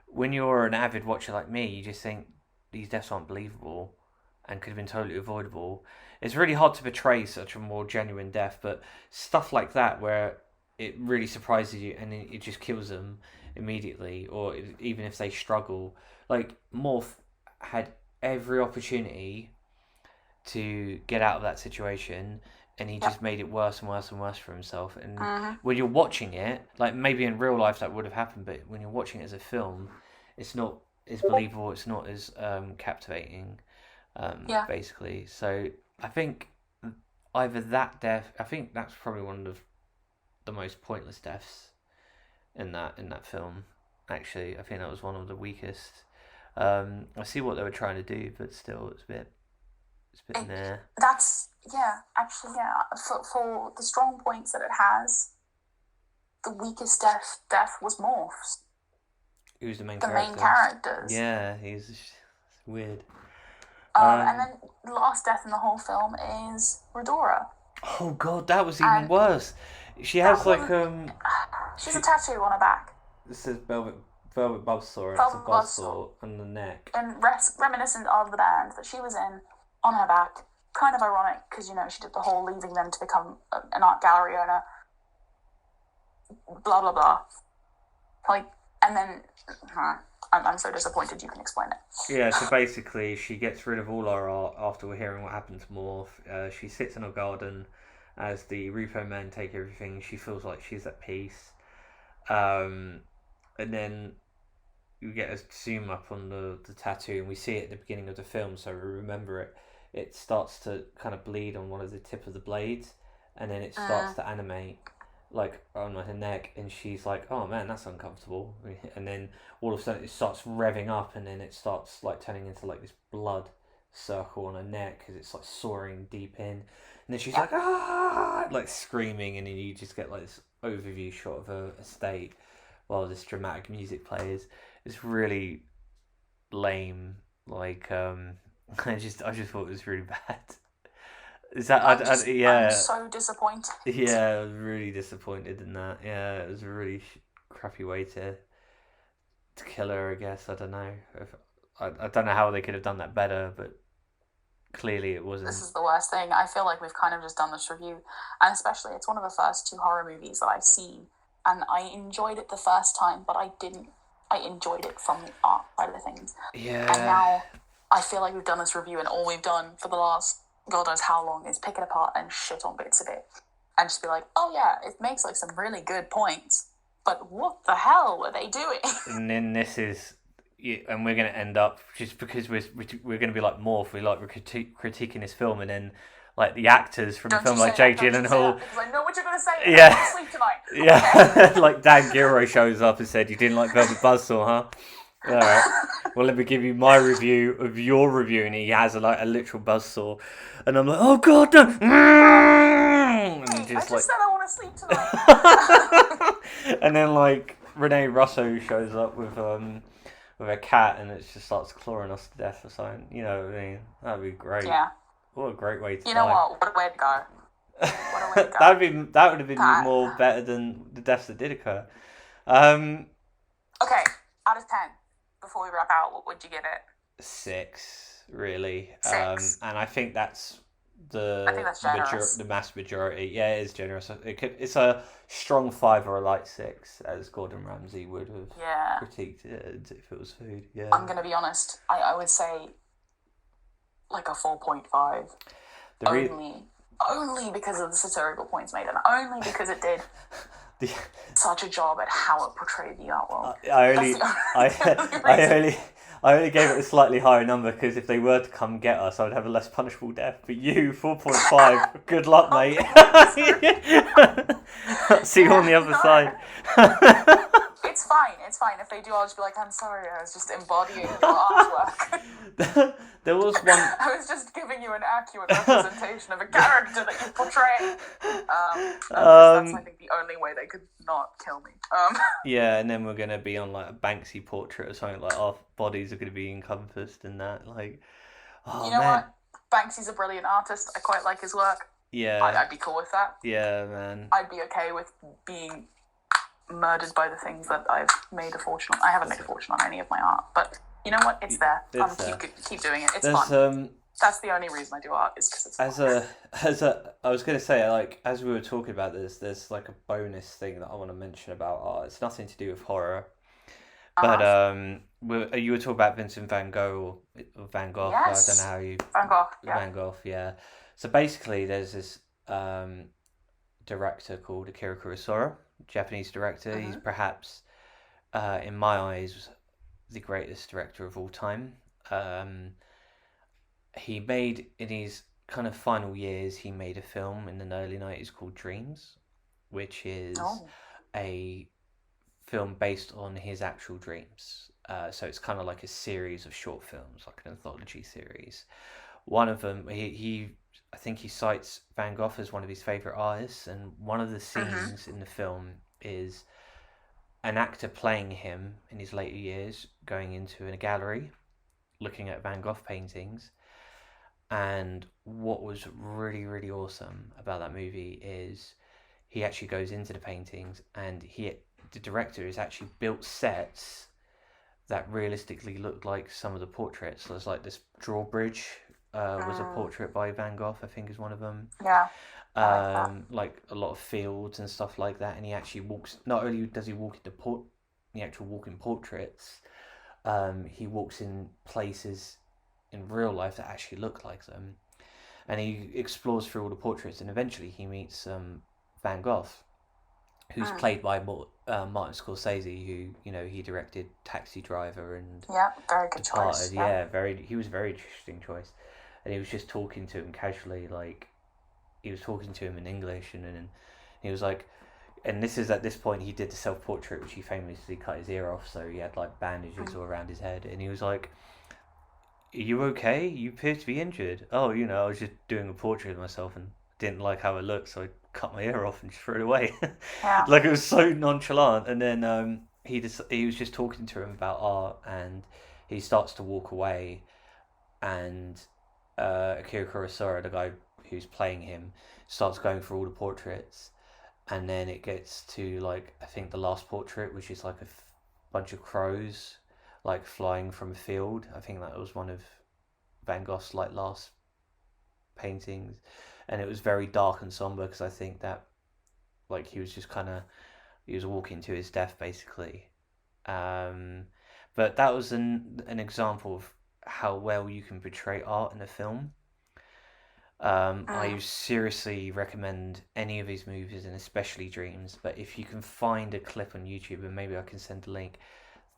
when you're an avid watcher like me, you just think these deaths aren't believable and could have been totally avoidable. It's really hard to portray such a more genuine death, but stuff like that where it really surprises you and it just kills them immediately, or even if they struggle. Like Morph had every opportunity to get out of that situation, and he just made it worse and worse and worse for himself. And when you're watching it, like maybe in real life that would have happened, but when you're watching it as a film, it's not as believable, it's not as captivating, basically. So I think either that death, I think that's probably one of the most pointless deaths in that film. Actually, I think that was one of the weakest. I see what they were trying to do, but still, it's a bit nah. That's actually for the strong points that it has. The weakest death was Morph's. Who's the main characters? Yeah, he's weird. And then the last death in the whole film is Redora. Oh god, that was even worse. She has like she's a tattoo on her back. It says Velvet Buzzsaw, and it's a buzzsaw on the neck. And reminiscent of the band that she was in, on her back. Kind of ironic because she did the whole leaving them to become an art gallery owner. Blah blah blah. Like, and then I'm so disappointed. You can explain it. Yeah, so basically she gets rid of all our art after we're hearing what happened to Morph. She sits in her garden as the Repo Men take everything. She feels like she's at peace. And then you get a zoom up on the tattoo, and we see it at the beginning of the film, so we remember it. It starts to kind of bleed on one of the tip of the blades, and then it starts to animate like on her neck, and she's like, oh man, that's uncomfortable. And then all of a sudden it starts revving up, and then it starts like turning into like this blood circle on her neck because it's like soaring deep in, and then she's like like screaming, and then you just get like this overview shot of her estate while this dramatic music plays. It's really lame. Like I just thought it was really bad. Is that I'm so disappointed. Yeah, I was really disappointed in that. Yeah, it was a really crappy way to kill her, I guess. I don't know. I don't know how they could have done that better, but clearly it wasn't. This is the worst thing. I feel like we've kind of just done this review, and especially it's one of the first 2 horror movies that I've seen, and I enjoyed it the first time, but I enjoyed it from the art side of things. Yeah. And now I feel like we've done this review, and all we've done for the last God knows how long is pick it apart and shit on bits of it, and just be like, oh yeah, it makes like some really good points, but what the hell were they doing? And then this is, and we're going to end up, just because we're going to be like Morph, we're critiquing this film, and then like the actors from the film, like Jake Gyllenhaal. Because I know what you're going to say. Yeah. I'm going to sleep tonight. Yeah. Okay. Like Dan Gilroy shows up and said, you didn't like Velvet Buzzsaw, huh? All right. Well, let me give you my review of your review, and he has a literal buzzsaw, and I'm like, oh god, no! And I just said I want to sleep tonight. And then like Renee Russo shows up with a cat, and it just starts clawing us to death or something. You know what I mean? That'd be great. Yeah. What a great way to. You know what? What a way to go. What a way to go. that would have been more better than the deaths that did occur. Okay, out of 10. Before we wrap out, what would you give it? 6, really. 6. And I think that's that's generous. the mass majority. Yeah, it is generous. It's a strong 5 or a light 6, as Gordon Ramsay would have critiqued it if it was food. Yeah. I'm going to be honest. I would say like a 4.5. Only because of the satirical points made, and only because it did such a job at how it portrayed the art world. I only gave it a slightly higher number because if they were to come get us, I would have a less punishable death. But you, 4.5, good luck, mate. See you on the other side. It's fine. If they do, I'll just be like, I'm sorry, I was just embodying your artwork. There was one... I was just giving you an accurate representation of a character that you portray. That's I think the only way they could not kill me. Yeah, and then we're going to be on like a Banksy portrait or something, like our bodies are going to be encompassed in that. Like, oh, you know man. what? Banksy's a brilliant artist. I quite like his work. Yeah. I'd be cool with that. Yeah, man. I'd be okay with being murdered by the things that I've made a fortune on. I haven't made a fortune on any of my art, but you know what? It's there. Keep doing it. It's fun. That's the only reason I do art, is because it's fun. I was going to say, like, as we were talking about this, there's like a bonus thing that I want to mention about art. It's nothing to do with horror, but you were talking about Vincent Van Gogh or Van Gogh. Yes. I don't know how you Van Gogh. Yeah. Van Gogh. Yeah. So basically, there's this director called Akira Kurosawa, Japanese director. He's perhaps, in my eyes, the greatest director of all time. He made, in his kind of final years, he made a film in the early 90s called Dreams, which is a film based on his actual dreams. So it's kind of like a series of short films, like an anthology series. One of them, I think he cites Van Gogh as one of his favourite artists, and one of the scenes in the film is an actor playing him in his later years, going into a gallery, looking at Van Gogh paintings. And what was really, really awesome about that movie is he actually goes into the paintings, and the director has actually built sets that realistically looked like some of the portraits. So there's like this drawbridge was a portrait by Van Gogh, I think is one of them. Yeah. Like a lot of fields and stuff like that, and he actually walks. Not only does he walk into the actual walking portraits, he walks in places in real life that actually look like them, and he explores through all the portraits, and eventually he meets Van Gogh, who's played by Martin Scorsese, who he directed Taxi Driver and very good choice. He was a very interesting choice, and he was just talking to him casually, like he was talking to him in English, and he was like, and this is at this point he did the self-portrait, which he famously cut his ear off, so he had like bandages all around his head, and he was like, "Are you okay? You appear to be injured." "Oh, I was just doing a portrait of myself and didn't like how it looked, so I cut my ear off and just threw it away." Like, it was so nonchalant. And then he was just talking to him about art, and he starts to walk away, and Akira Kurosawa, the guy who's playing him, starts going through all the portraits, and then it gets to, like, I think the last portrait, which is like a bunch of crows like flying from a field. I think that was one of Van Gogh's like last paintings, and it was very dark and somber, because I think that like he was walking to his death basically. But that was an example of how well you can portray art in a film. I seriously recommend any of his movies, and especially Dreams, but if you can find a clip on YouTube, and maybe I can send a link,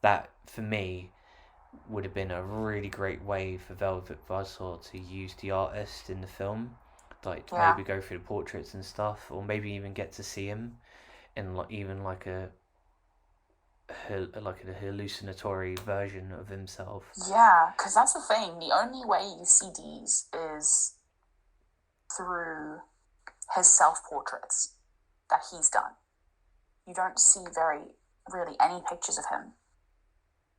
that for me would have been a really great way for Velvet Buzzsaw to use the artist in the film, like to maybe go through the portraits and stuff, or maybe even get to see him in like a hallucinatory version of himself. Yeah, because that's the thing. The only way you see these is through his self-portraits that he's done. You don't see really any pictures of him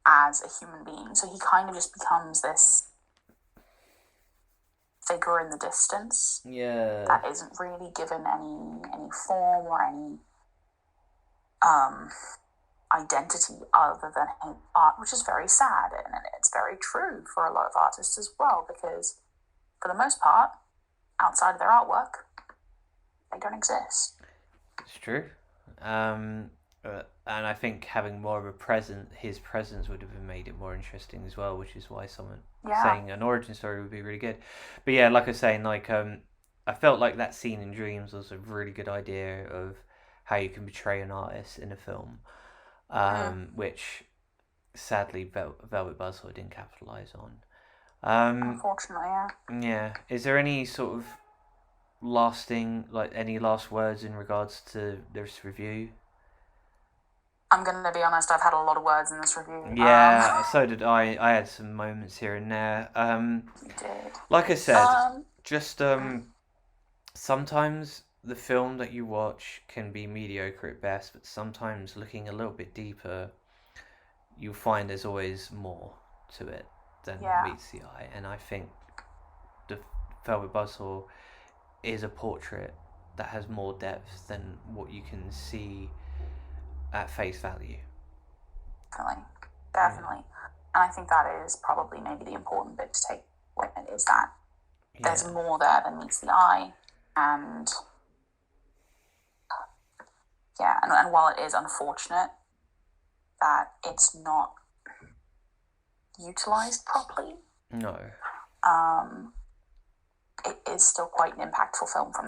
as a human being, so he kind of just becomes this figure in the distance that isn't really given any form or any identity other than his art, which is very sad, and it's very true for a lot of artists as well, because for the most part, outside of their artwork, they don't exist. It's true. And I think having more of his presence would have made it more interesting as well, which is why someone saying an origin story would be really good. But yeah, like I was saying, like I felt like that scene in Dreams was a really good idea of how you can portray an artist in a film, which sadly Velvet Buzzsaw didn't capitalise on. Unfortunately, yeah. Is there any sort of any last words in regards to this review? I'm going to be honest, I've had a lot of words in this review. Yeah, so did I. I had some moments here and there. You did. Like I said, sometimes the film that you watch can be mediocre at best, but sometimes looking a little bit deeper, you'll find there's always more to it than meets the eye. And I think the Velvet Buzzsaw is a portrait that has more depth than what you can see at face value. Definitely. And I think that is probably maybe the important bit to take away, is that there's more there than meets the eye, and and while it is unfortunate that it's not utilized properly, no, it is still quite an impactful film from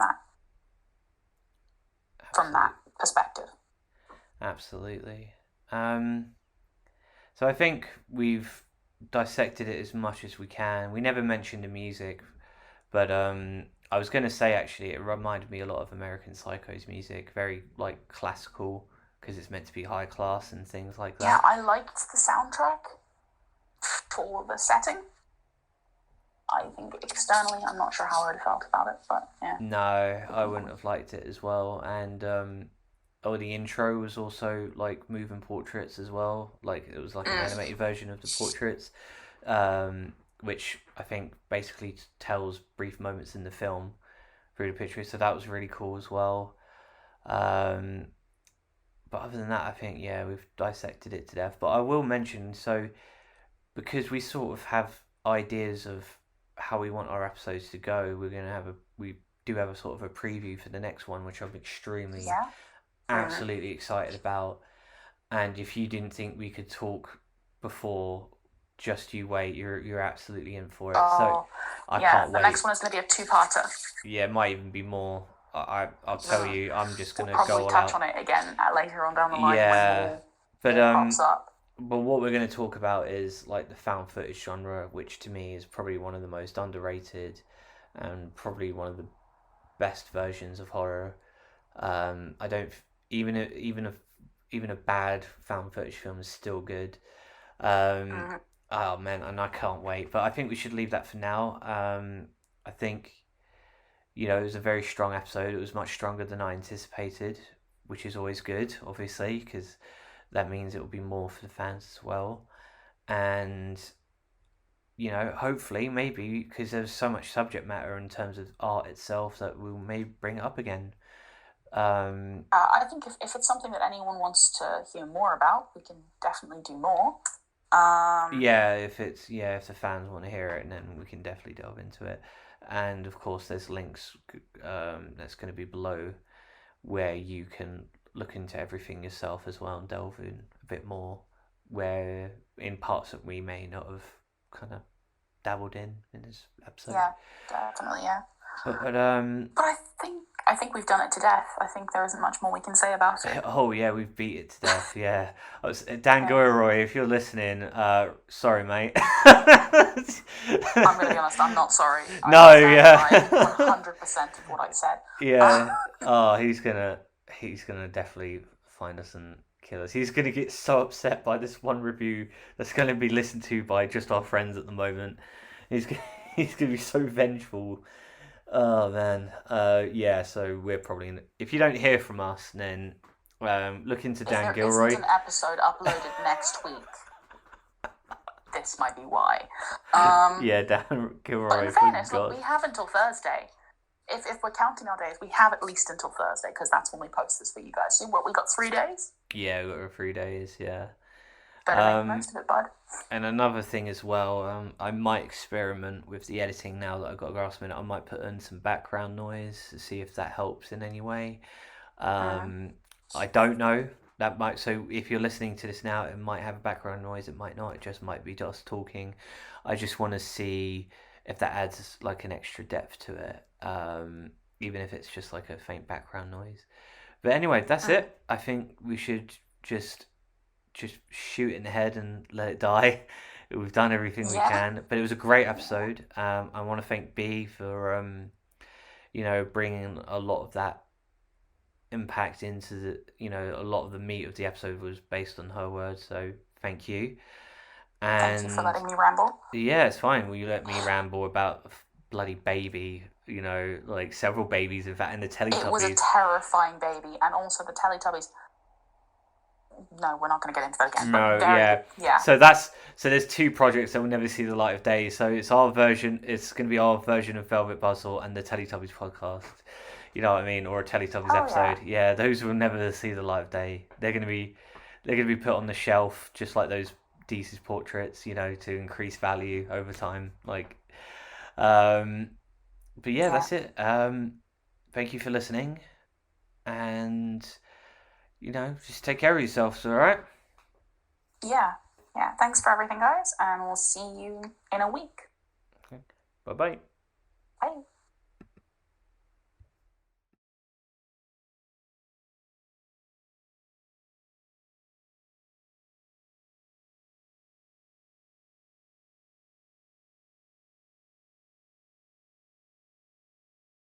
that perspective. Absolutely. So I think we've dissected it as much as we can. We never mentioned the music, but I was going to say, actually, it reminded me a lot of American Psycho's music, very like classical, because it's meant to be high class and things like that. Yeah, I liked the soundtrack for the setting. I think externally, I'm not sure how I would have felt about it, but yeah. No, I wouldn't have liked it as well. And the intro was also like moving portraits as well. Like it was like an animated version of the portraits, which I think basically tells brief moments in the film through the pictures. So that was really cool as well. But other than that, I think we've dissected it to death. But I will mention, so because we sort of have ideas of how we want our episodes to go, we do have a sort of a preview for the next one, which I'm extremely absolutely excited about. And if you didn't think we could talk before, just you wait, you're absolutely in for it. So I can't wait. The next one is going to be a two-parter. Yeah, it might even be more. I'll tell you, I'm just going to we'll go all touch out. on it again later on down the line. Yeah, when it pops up. But what we're going to talk about is like the found footage genre, which to me is probably one of the most underrated and probably one of the best versions of horror. I don't even a bad found footage film is still good. Oh man, and I can't wait. But I think we should leave that for now. I think it was a very strong episode. It was much stronger than I anticipated, which is always good, obviously, because that means it will be more for the fans as well. And hopefully, maybe, because there's so much subject matter in terms of art itself, that we'll maybe bring it up again. I think if it's something that anyone wants to hear more about, we can definitely do more. If the fans want to hear it, then we can definitely delve into it. And of course, there's links that's going to be below where you can look into everything yourself as well and delve in a bit more, where in parts that we may not have kind of dabbled in this episode. Yeah, definitely, yeah. But I think we've done it to death. I think there isn't much more we can say about it. Oh yeah, we've beat it to death. Yeah, Dan Gilroy, if you're listening, sorry, mate. I'm gonna be honest. I'm not sorry. No, yeah. 100% of what I said. Yeah. He's gonna definitely find us and kill us. He's gonna get so upset by this one review that's gonna be listened to by just our friends at the moment. He's gonna be so vengeful. Oh man, so we're probably if you don't hear from us, then look into Dan Gilroy. If there isn't an episode uploaded next week, this might be why. Dan Gilroy. But in fairness, look, we have until Thursday. If we're counting our days, we have at least until Thursday, because that's when we post this for you guys. So we got 3 days? Yeah, we got 3 days, yeah. Better make most of it, bud. And another thing as well, I might experiment with the editing now that I've got a grasp of it. I might put in some background noise to see if that helps in any way. I don't know. That might. So if you're listening to this now, it might have a background noise. It might not. It just might be us talking. I just want to see if that adds like an extra depth to it, even if it's just like a faint background noise. But anyway, that's it. I think we should just shoot in the head and let it die. We've done everything we can, but it was a great episode. I want to thank B for bringing a lot of that impact into the a lot of the meat of the episode was based on her words, so thank you. And thank you for letting me ramble. Yeah, it's fine. Will you let me ramble about a bloody baby? Like several babies, in fact, and the Teletubbies. It was a terrifying baby, and also the Teletubbies. No, we're not going to get into that again. No, yeah. So there's 2 projects that will never see the light of day. So it's our version. It's going to be our version of Velvet Buzzsaw and the Teletubbies podcast. You know what I mean? Or a Teletubbies Oh episode. Yeah, those will never see the light of day. They're gonna be put on the shelf just like those Deese's portraits, to increase value over time. Like, um, but yeah, yeah, that's it. Thank you for listening, and just take care of yourselves. All right. yeah, yeah. Thanks for everything, guys, and we'll see you in a week. Bye bye. Bye.